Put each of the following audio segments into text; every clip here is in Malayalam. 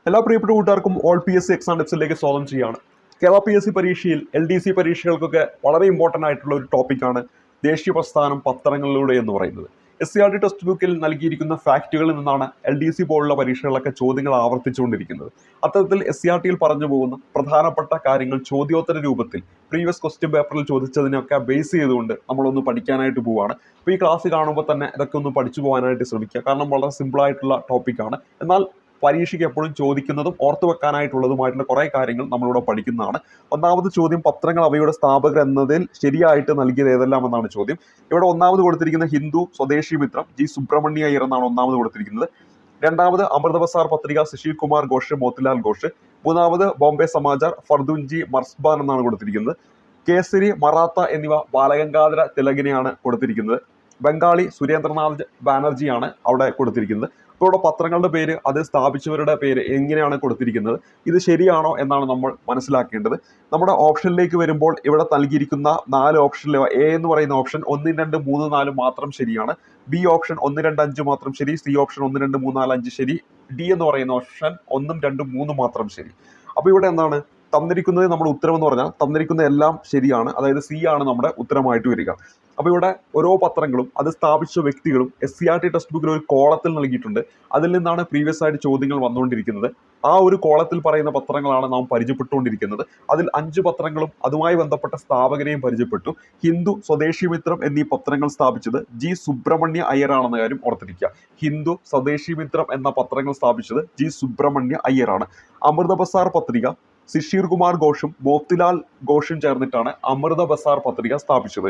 എല്ലാ പ്രിയപ്പെട്ട കൂട്ടുകാർക്കും ഓൾ PSC എക്സാം ടിപ്സിലേക്ക് സ്വാഗതം ചെയ്യുകയാണ്. കേരള PSC പരീക്ഷയിൽ LDC പരീക്ഷകൾക്കൊക്കെ വളരെ ഇമ്പോർട്ടൻ്റ് ആയിട്ടുള്ള ഒരു ടോപ്പിക്കാണ് ദേശീയ പ്രസ്ഥാനം പത്രങ്ങളിലൂടെ എന്ന് പറയുന്നത്. SCRT ടെക്സ്റ്റ് ബുക്കിൽ നൽകിയിരിക്കുന്ന ഫാക്റ്റുകളിൽ നിന്നാണ് LDC പോലുള്ള പരീക്ഷകളൊക്കെ ചോദ്യങ്ങൾ ആവർത്തിച്ചുകൊണ്ടിരിക്കുന്നത്. അത്തരത്തിൽ SCRTയിൽ പറഞ്ഞു പോകുന്ന പ്രധാനപ്പെട്ട കാര്യങ്ങൾ ചോദ്യോത്തര രൂപത്തിൽ പ്രീവിയസ് ക്വസ്റ്റ്യൻ പേപ്പറിൽ ചോദിച്ചതിനൊക്കെ ബേസ് ചെയ്തുകൊണ്ട് നമ്മളൊന്ന് പഠിക്കാനായിട്ട് പോവുകയാണ്. അപ്പോൾ ഈ ക്ലാസ് കാണുമ്പോൾ തന്നെ ഇതൊക്കെ ഒന്ന് പഠിച്ചു പോകാനായിട്ട് ശ്രമിക്കുക. കാരണം വളരെ സിമ്പിളായിട്ടുള്ള ടോപ്പിക്കാണ്. എന്നാൽ പരീക്ഷയ്ക്ക് എപ്പോഴും ചോദിക്കുന്നതും ഓർത്തു വെക്കാനായിട്ടുള്ളതുമായിട്ടുള്ള കുറേ കാര്യങ്ങൾ നമ്മളിവിടെ പഠിക്കുന്നതാണ്. ഒന്നാമത് ചോദ്യം, പത്രങ്ങൾ അവയുടെ സ്ഥാപകർ എന്നതിൽ ശരിയായിട്ട് നൽകിയത് ഏതെല്ലാം എന്നാണ് ചോദ്യം. ഇവിടെ ഒന്നാമത് കൊടുത്തിരിക്കുന്ന ഹിന്ദു, സ്വദേശി മിത്രം, G സുബ്രഹ്മണ്യ അയ്യർ എന്നാണ് ഒന്നാമത് കൊടുത്തിരിക്കുന്നത്. രണ്ടാമത് അമൃത ബസാർ പത്രിക, സുശീൽ കുമാർ ഘോഷ്, മോത്തിലാൽ ഘോഷ്. മൂന്നാമത് ബോംബെ സമാചാർ, ഫർദുൻജി മർസ്ബാൻ എന്നാണ് കൊടുത്തിരിക്കുന്നത്. കേസരി, മറാത്ത എന്നിവ ബാലഗംഗാധര തിലകിനെയാണ് കൊടുത്തിരിക്കുന്നത്. ബംഗാളി സുരേന്ദ്രനാഥ് ബാനർജിയാണ് അവിടെ കൊടുത്തിരിക്കുന്നത്. ഇപ്പോൾ ഇവിടെ പത്രങ്ങളുടെ പേര്, അത് സ്ഥാപിച്ചവരുടെ പേര് എങ്ങനെയാണ് കൊടുത്തിരിക്കുന്നത്, ഇത് ശരിയാണോ എന്നാണ് നമ്മൾ മനസ്സിലാക്കേണ്ടത്. നമ്മുടെ ഓപ്ഷനിലേക്ക് വരുമ്പോൾ ഇവിടെ നൽകിയിരിക്കുന്ന 4 ഓപ്ഷനിൽ A എന്ന് പറയുന്ന ഓപ്ഷൻ 1, 2, 3, 4 മാത്രം ശരിയാണ്. B ഓപ്ഷൻ 1, 2, 5 മാത്രം ശരി. C ഓപ്ഷൻ 1, 2, 3, 4, 5 ശരി. D എന്ന് പറയുന്ന ഓപ്ഷൻ 1, 2, 3 മാത്രം ശരി. അപ്പോൾ ഇവിടെ എന്താണ് തന്നിരിക്കുന്നത്? നമ്മുടെ ഉത്തരം എന്ന് പറഞ്ഞാൽ തന്നിരിക്കുന്ന എല്ലാം ശരിയാണ്. അതായത് C ആണ് നമ്മുടെ ഉത്തരമായിട്ട് വരിക. അപ്പോൾ ഇവിടെ ഓരോ പത്രങ്ങളും അത് സ്ഥാപിച്ച വ്യക്തികളും SCRT ടെക്സ്റ്റ് ബുക്കിൽ ഒരു കോളത്തിൽ നൽകിയിട്ടുണ്ട്. അതിൽ നിന്നാണ് പ്രീവിയസ് ആയിട്ട് ചോദ്യങ്ങൾ വന്നുകൊണ്ടിരിക്കുന്നത്. ആ ഒരു കോളത്തിൽ പറയുന്ന പത്രങ്ങളാണ് നാം പരിചയപ്പെട്ടുകൊണ്ടിരിക്കുന്നത്. അതിൽ 5 പത്രങ്ങളും അതുമായി ബന്ധപ്പെട്ട സ്ഥാപകരെയും പരിചയപ്പെട്ടു. ഹിന്ദു, സ്വദേശി മിത്രം എന്നീ പത്രങ്ങൾ സ്ഥാപിച്ചത് G സുബ്രഹ്മണ്യ അയ്യർ ആണെന്ന കാര്യം ഓർത്തിരിക്കുക. ഹിന്ദു, സ്വദേശി മിത്രം എന്ന പത്രങ്ങൾ സ്ഥാപിച്ചത് G സുബ്രഹ്മണ്യ അയ്യറാണ്. അമൃത ബസാർ പത്രിക സുശീൽ കുമാർ ഘോഷും മോത്തിലാൽ ഘോഷും ചേർന്നിട്ടാണ് അമൃത ബസാർ പത്രിക സ്ഥാപിച്ചത്.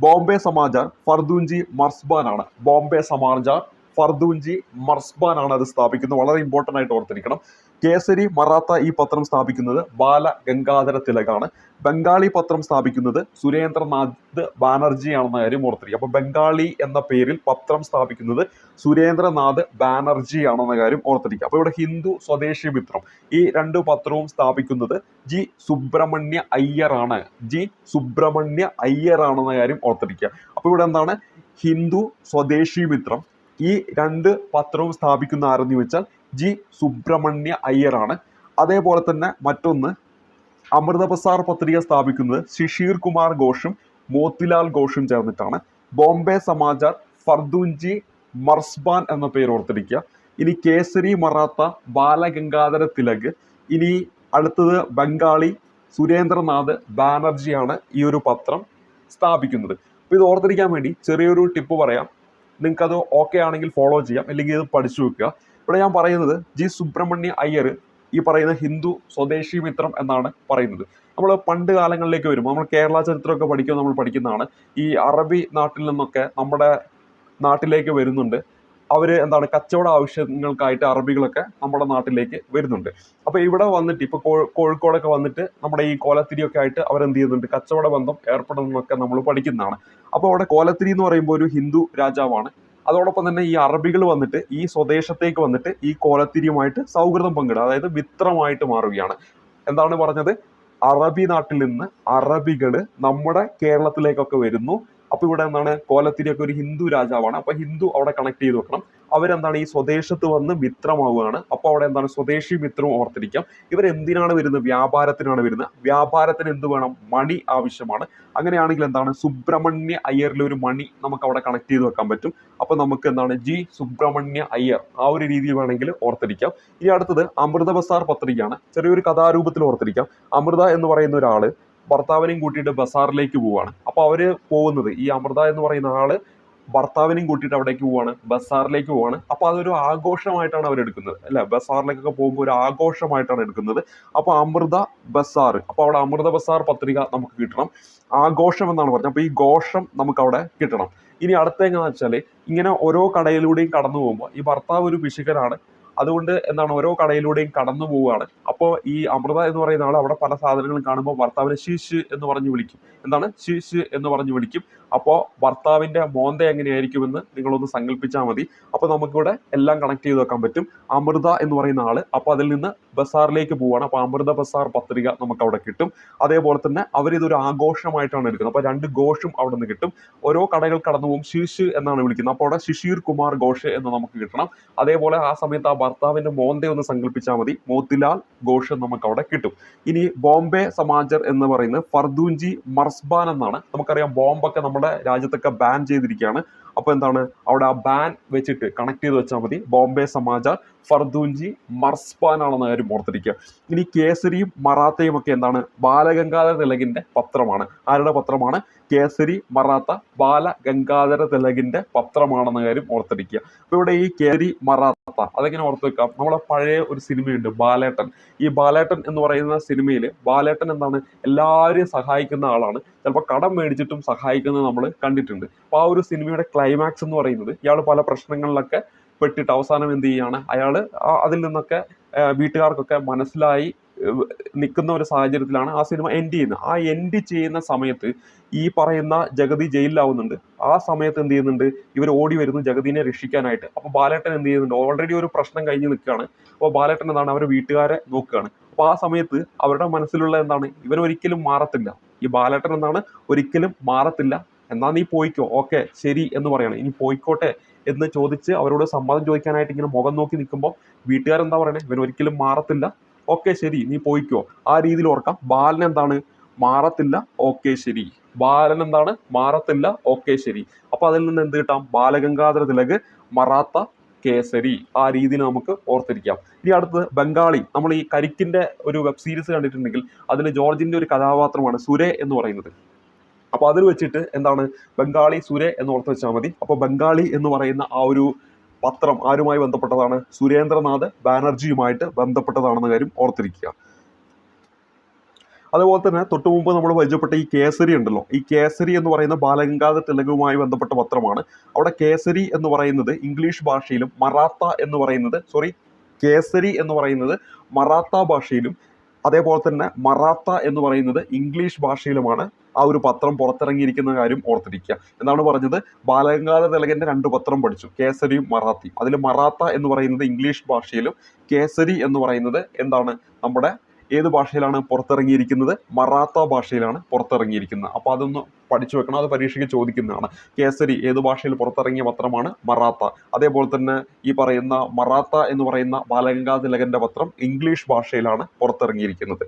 ബോംബെ സമാചാർ ഫർദുൻജി മർസ്ബാൻ ആണ്. ബോംബെ സമാചാർ ഫർദുൻജി മർസ്ബാൻ ആണ് അത് സ്ഥാപിക്കുന്നത്. വളരെ ഇമ്പോർട്ടൻ്റ് ആയിട്ട് ഓർത്തിരിക്കണം. കേസരി, മറാത്ത ഈ പത്രം സ്ഥാപിക്കുന്നത് ബാല ഗംഗാധര തിലകാണ്. ബംഗാളി പത്രം സ്ഥാപിക്കുന്നത് സുരേന്ദ്രനാഥ് ബാനർജി ആണെന്ന കാര്യം ഓർത്തിരിക്കുക. അപ്പോൾ ബംഗാളി എന്ന പേരിൽ പത്രം സ്ഥാപിക്കുന്നത് സുരേന്ദ്രനാഥ് ബാനർജി ആണെന്ന കാര്യം ഓർത്തിരിക്കുക. അപ്പോൾ ഇവിടെ ഹിന്ദു, സ്വദേശി മിത്രം ഈ 2 പത്രവും സ്ഥാപിക്കുന്നത് G സുബ്രഹ്മണ്യ അയ്യർ ആണ്. G സുബ്രഹ്മണ്യ അയ്യർ ആണെന്ന കാര്യം ഓർത്തിരിക്കുക. അപ്പോൾ ഇവിടെ എന്താണ്? ഹിന്ദു, സ്വദേശി മിത്രം ഈ 2 പത്രവും സ്ഥാപിക്കുന്ന ആരെന്ന് ചോദിച്ചാൽ G സുബ്രഹ്മണ്യ അയ്യർ ആണ്. അതേപോലെ തന്നെ മറ്റൊന്ന്, അമൃത ബസാർ പത്രിക സ്ഥാപിക്കുന്നത് സുശീൽ കുമാർ ഘോഷും മോത്തിലാൽ ഘോഷും ചേർന്നിട്ടാണ്. ബോംബെ സമാചാർ ഫർദുൻജി മർസ്ബാൻ എന്ന പേര് ഓർത്തിരിക്കുക. ഇനി കേസരി, മറാത്ത ബാലഗംഗാധര തിലക്. ഇനി അടുത്തത് ബംഗാളി സുരേന്ദ്രനാഥ് ബാനർജിയാണ് ഈ ഒരു പത്രം സ്ഥാപിക്കുന്നത്. അപ്പോൾ ഇത് ഓർത്തിരിക്കാൻ വേണ്ടി ചെറിയൊരു ടിപ്പ് പറയാം. നിങ്ങൾക്കത് ഓക്കെ ആണെങ്കിൽ ഫോളോ ചെയ്യാം, അല്ലെങ്കിൽ ഇത് പഠിച്ചു വെക്കുക. ഇവിടെ ഞാൻ പറയുന്നത് G സുബ്രഹ്മണ്യ അയ്യർ ഈ പറയുന്ന ഹിന്ദു, സ്വദേശി മിത്രം എന്നാണ് പറയുന്നത്. നമ്മൾ പണ്ട് കാലങ്ങളിലേക്ക് വരുമ്പോൾ നമ്മൾ കേരള ചരിത്രമൊക്കെ പഠിക്കുമ്പോൾ നമ്മൾ പഠിക്കുന്നതാണ്. ഈ അറബി നാട്ടിൽ നിന്നൊക്കെ നമ്മുടെ നാട്ടിലേക്ക് വരുന്നുണ്ട്. അവർ എന്താണ് കച്ചവട ആവശ്യങ്ങൾക്കായിട്ട് അറബികളൊക്കെ നമ്മുടെ നാട്ടിലേക്ക് വരുന്നുണ്ട്. അപ്പോൾ ഇവിടെ വന്നിട്ട് ഇപ്പോൾ കോഴിക്കോടൊക്കെ വന്നിട്ട് നമ്മുടെ ഈ കോലത്തിരിയൊക്കെ ആയിട്ട് അവരെന്ത് ചെയ്യുന്നുണ്ട്? കച്ചവട ബന്ധം ഏർപ്പെടുന്നതൊക്കെ നമ്മൾ പഠിക്കുന്നതാണ്. അപ്പോൾ അവിടെ കോലത്തിരി എന്ന് പറയുമ്പോൾ ഒരു ഹിന്ദു രാജാവാണ്. അതോടൊപ്പം തന്നെ ഈ അറബികൾ വന്നിട്ട് ഈ സ്വദേശത്തേക്ക് വന്നിട്ട് ഈ കോലത്തിരിയുമായിട്ട് സൗഹൃദം പങ്കിടുക, അതായത് മിത്രമായിട്ട് മാറുകയാണ്. എന്താണ് പറഞ്ഞത്? അറബി നാട്ടിൽ നിന്ന് അറബികൾ നമ്മുടെ കേരളത്തിലേക്കൊക്കെ വരുന്നു. അപ്പോൾ ഇവിടെ എന്താണ്? കോലത്തിരിയൊക്കെ ഒരു ഹിന്ദു രാജാവാണ്. അപ്പോൾ ഹിന്ദു അവിടെ കണക്ട് ചെയ്ത് വെക്കണം. അവരെന്താണ്? ഈ സ്വദേശത്ത് വന്ന് മിത്രമാവുകയാണ്. അപ്പോൾ അവിടെ എന്താണ്? സ്വദേശി മിത്രം ഓർത്തിരിക്കാം. ഇവരെന്തിനാണ് വരുന്നത്? വ്യാപാരത്തിനാണ് വരുന്നത്. വ്യാപാരത്തിന് എന്ത് വേണം? മണി ആവശ്യമാണ്. അങ്ങനെയാണെങ്കിൽ എന്താണ്? സുബ്രഹ്മണ്യ അയ്യറിലെ ഒരു മണി നമുക്ക് അവിടെ കണക്ട് ചെയ്ത് വെക്കാൻ പറ്റും. അപ്പോൾ നമുക്ക് എന്താണ്? G സുബ്രഹ്മണ്യ അയ്യർ ആ ഒരു രീതിയിൽ വേണമെങ്കിൽ ഓർത്തിരിക്കാം. ഇനി അടുത്തത് അമൃത ബസാർ പത്രികയാണ്. ചെറിയൊരു കഥാരൂപത്തിൽ ഓർത്തിരിക്കാം. അമൃത എന്ന് പറയുന്ന ഒരാള് ഭർത്താവിനെയും കൂട്ടിയിട്ട് ബസാറിലേക്ക് പോവുകയാണ്. അപ്പോൾ അവര് പോകുന്നത്, ഈ അമൃത എന്ന് പറയുന്ന ആള് ഭർത്താവിനെയും കൂട്ടിയിട്ട് അവിടേക്ക് പോവാണ്, ബസാറിലേക്ക് പോവാണ്. അപ്പോൾ അതൊരു ആഘോഷമായിട്ടാണ് അവരെടുക്കുന്നത്, അല്ലെ? ബസാറിലേക്കൊക്കെ പോകുമ്പോൾ ഒരു ആഘോഷമായിട്ടാണ് എടുക്കുന്നത്. അപ്പോൾ അമൃത ബസാർ, അപ്പോൾ അവിടെ അമൃത ബസാർ പത്രിക നമുക്ക് കിട്ടണം. ആഘോഷം എന്നാണ് പറഞ്ഞത്. അപ്പോൾ ഈ ഘോഷം നമുക്ക് അവിടെ കിട്ടണം. ഇനി അടുത്ത എങ്ങനെയാണെന്ന് വെച്ചാൽ, ഇങ്ങനെ ഓരോ കടയിലൂടെയും കടന്നു പോകുമ്പോൾ ഈ ഭർത്താവ് ഒരു പിശുക്കനാണ്. അതുകൊണ്ട് എന്താണ്? ഓരോ കടയിലൂടെയും കടന്നു പോവുകയാണ്. അപ്പോൾ ഈ അമൃത എന്ന് പറയുന്ന ആൾ അവിടെ പല സാധനങ്ങളും കാണുമ്പോൾ ഭർത്താവിനെ ശീശ് എന്ന് പറഞ്ഞ് വിളിക്കും. എന്താണ്? ശീശ് എന്ന് പറഞ്ഞ് വിളിക്കും. അപ്പോൾ ഭർത്താവിൻ്റെ മോന്ത എങ്ങനെയായിരിക്കുമെന്ന് നിങ്ങളൊന്ന് സങ്കല്പിച്ചാൽ മതി. അപ്പോൾ നമുക്കിവിടെ എല്ലാം കണക്ട് ചെയ്ത് വെക്കാൻ പറ്റും. അമൃത എന്ന് പറയുന്ന ആൾ, അപ്പോൾ അതിൽ നിന്ന് ബസാറിലേക്ക് പോവുകയാണ്. അപ്പോൾ അമൃത ബസാർ പത്രിക നമുക്ക് അവിടെ കിട്ടും. അതേപോലെ തന്നെ അവരിതൊരു ആഘോഷമായിട്ടാണ് എടുക്കുന്നത്. അപ്പോൾ 2 ഘോഷും അവിടെ നിന്ന് കിട്ടും. ഓരോ കടകൾ കടന്നു പോകും, ശിശു എന്നാണ് വിളിക്കുന്നത്. അപ്പോൾ അവിടെ ശിശിർ കുമാർ ഘോഷ് എന്ന് നമുക്ക് കിട്ടണം. അതേപോലെ ആ സമയത്ത് ആ ഭർത്താവിന്റെ മോന്തെ ഒന്ന് സങ്കല്പിച്ചാൽ മതി, മോത്തിലാൽ ഘോഷ് നമുക്ക് അവിടെ കിട്ടും. ഇനി ബോംബെ സമാജർ എന്ന് പറയുന്നത് ഫർദൂൻജി മർസ്ബാൻ എന്നാണ്. നമുക്കറിയാം ബോംബൊക്കെ നമ്മുടെ രാജ്യത്തൊക്കെ ബാൻ ചെയ്തിരിക്കുകയാണ്. അപ്പോൾ എന്താണ്, അവിടെ ആ ബാൻ വെച്ചിട്ട് കണക്ട് ചെയ്ത് വെച്ചാൽ മതി. ബോംബെ സമാജാർ ഫർദൂൻജി മർസ്ബാൻ ആണെന്ന കാര്യം ഓർത്തിരിക്കുക. ഇനി കേസരിയും മറാത്തയും ഒക്കെ എന്താണ്, ബാലഗംഗാധര തിലകിന്റെ പത്രമാണ്. ആരുടെ പത്രമാണ്? കേസരി മറാത്ത ബാലഗംഗാധര തിലകിന്റെ പത്രമാണെന്ന കാര്യം ഓർത്തിരിക്കുക. അപ്പോൾ ഇവിടെ ഈ കേസരി മറാത്ത അതെങ്ങനെ ഓർത്ത് വെക്കാം? നമ്മളെ പഴയ ഒരു സിനിമയുണ്ട് ബാലേട്ടൻ. ഈ ബാലേട്ടൻ എന്ന് പറയുന്ന സിനിമയിൽ ബാലേട്ടൻ എന്താണ്, എല്ലാവരെയും സഹായിക്കുന്ന ആളാണ്. ചിലപ്പോൾ കടം മേടിച്ചിട്ടും സഹായിക്കുന്നത് നമ്മൾ കണ്ടിട്ടുണ്ട്. അപ്പോൾ ആ ഒരു സിനിമയുടെ ക്ലൈമാക്സ് എന്ന് പറയുന്നത് ഇയാൾ പല പ്രശ്നങ്ങളിലൊക്കെ പെട്ടിട്ട് അവസാനം എന്ത് ചെയ്യാണ്, അയാൾ അതിൽ നിന്നൊക്കെ വീട്ടുകാർക്കൊക്കെ മനസ്സിലായി നിൽക്കുന്ന ഒരു സാഹചര്യത്തിലാണ് ആ സിനിമ എൻഡ് ചെയ്യുന്നത്. ആ എൻഡ് ചെയ്യുന്ന സമയത്ത് ഈ പറയുന്ന ജഗതി ജയിലിലാവുന്നുണ്ട്. ആ സമയത്ത് എന്ത് ചെയ്യുന്നുണ്ട്, ഇവർ ഓടി വരുന്നു ജഗതിനെ രക്ഷിക്കാനായിട്ട്. അപ്പോൾ ബാലേട്ടൻ എന്ത് ചെയ്യുന്നുണ്ട്, ഓൾറെഡി ഒരു പ്രശ്നം കഴിഞ്ഞ് നിൽക്കുകയാണ്. അപ്പോൾ ബാലേട്ടൻ എന്താണ്, അവരുടെ വീട്ടുകാരെ നോക്കുകയാണ്. അപ്പോൾ ആ സമയത്ത് അവരുടെ മനസ്സിലുള്ള എന്താണ്, ഇവൻ ഒരിക്കലും മാറത്തില്ല, ഈ ബാലേട്ടൻ എന്താണ് ഒരിക്കലും മാറത്തില്ല, എന്നാ നീ പോയിക്കോ, ഓക്കെ ശരി എന്ന് പറയണം. ഇനി പോയിക്കോട്ടെ എന്ന് ചോദിച്ച് അവരോട് സമ്മതം ചോദിക്കാനായിട്ട് ഇങ്ങനെ മുഖം നോക്കി നിൽക്കുമ്പോൾ വീട്ടുകാരെന്താ പറയണേ, ഇവൻ ഒരിക്കലും മാറത്തില്ല, ഓക്കെ ശരി നീ പോയിക്കോ. ആ രീതിയിൽ ഓർക്കാം. ബാലൻ എന്താണ്, മാറത്തില്ല, ഓക്കെ ശരി. ബാലൻ എന്താണ്, മാറത്തില്ല, ഓക്കെ ശരി. അപ്പൊ അതിൽ നിന്ന് എന്ത് കിട്ടാം, ബാലഗംഗാധര തിലക് മറാത്ത കേസരി. ആ രീതിയിൽ നമുക്ക് ഓർത്തിരിക്കാം. ഇനി അടുത്തത് ബംഗാളി. നമ്മൾ ഈ കരിക്കിന്റെ ഒരു വെബ് സീരീസ് കണ്ടിട്ടുണ്ടെങ്കിൽ അതിൽ ജോർജിന്റെ ഒരു കഥാപാത്രമാണ് സുരേ എന്ന് പറയുന്നത്. അപ്പോൾ അതിൽ വെച്ചിട്ട് എന്താണ്, ബംഗാളി സുരേ എന്ന് ഓർത്ത് വെച്ചാൽ മതി. അപ്പോൾ ബംഗാളി എന്ന് പറയുന്ന ആ ഒരു പത്രം ആരുമായി ബന്ധപ്പെട്ടതാണ്, സുരേന്ദ്രനാഥ് ബാനർജിയുമായിട്ട് ബന്ധപ്പെട്ടതാണെന്ന കാര്യം ഓർത്തിരിക്കുക. അതുപോലെ തന്നെ തൊട്ടു മുമ്പ് നമ്മൾ പരിചയപ്പെട്ട ഈ കേസരി ഉണ്ടല്ലോ, ഈ കേസരി എന്ന് പറയുന്ന ബാലഗംഗാധര തിലകുമായി ബന്ധപ്പെട്ട പത്രമാണ്. അവിടെ കേസരി എന്ന് പറയുന്നത് ഇംഗ്ലീഷ് ഭാഷയിലും മറാത്ത എന്ന് പറയുന്നത് കേസരി എന്ന് പറയുന്നത് മറാത്ത ഭാഷയിലും അതേപോലെ തന്നെ മറാത്ത എന്ന് പറയുന്നത് ഇംഗ്ലീഷ് ഭാഷയിലുമാണ് ആ ഒരു പത്രം പുറത്തിറങ്ങിയിരിക്കുന്ന കാര്യം ഓർത്തിരിക്കുക. എന്താണ് പറഞ്ഞത്, ബാലഗംഗാധര തിലകന്റെ 2 പത്രം പഠിച്ചു, കേസരിയും മറാത്തിയും. അതിൽ മറാത്ത എന്ന് പറയുന്നത് ഇംഗ്ലീഷ് ഭാഷയിലും കേസരി എന്ന് പറയുന്നത് എന്താണ്, നമ്മുടെ ഏത് ഭാഷയിലാണ് പുറത്തിറങ്ങിയിരിക്കുന്നത്, മറാത്ത ഭാഷയിലാണ് പുറത്തിറങ്ങിയിരിക്കുന്നത്. അപ്പോൾ അതൊന്ന് പഠിച്ചു വെക്കണം, അത് പരീക്ഷയ്ക്ക് ചോദിക്കുന്നതാണ്. കേസരി ഏത് ഭാഷയിൽ പുറത്തിറങ്ങിയ പത്രമാണ്, മറാത്ത. അതേപോലെ തന്നെ ഈ പറയുന്ന മറാത്ത എന്ന് പറയുന്ന ബാലഗംഗാധര തിലകന്റെ പത്രം ഇംഗ്ലീഷ് ഭാഷയിലാണ് പുറത്തിറങ്ങിയിരിക്കുന്നത്.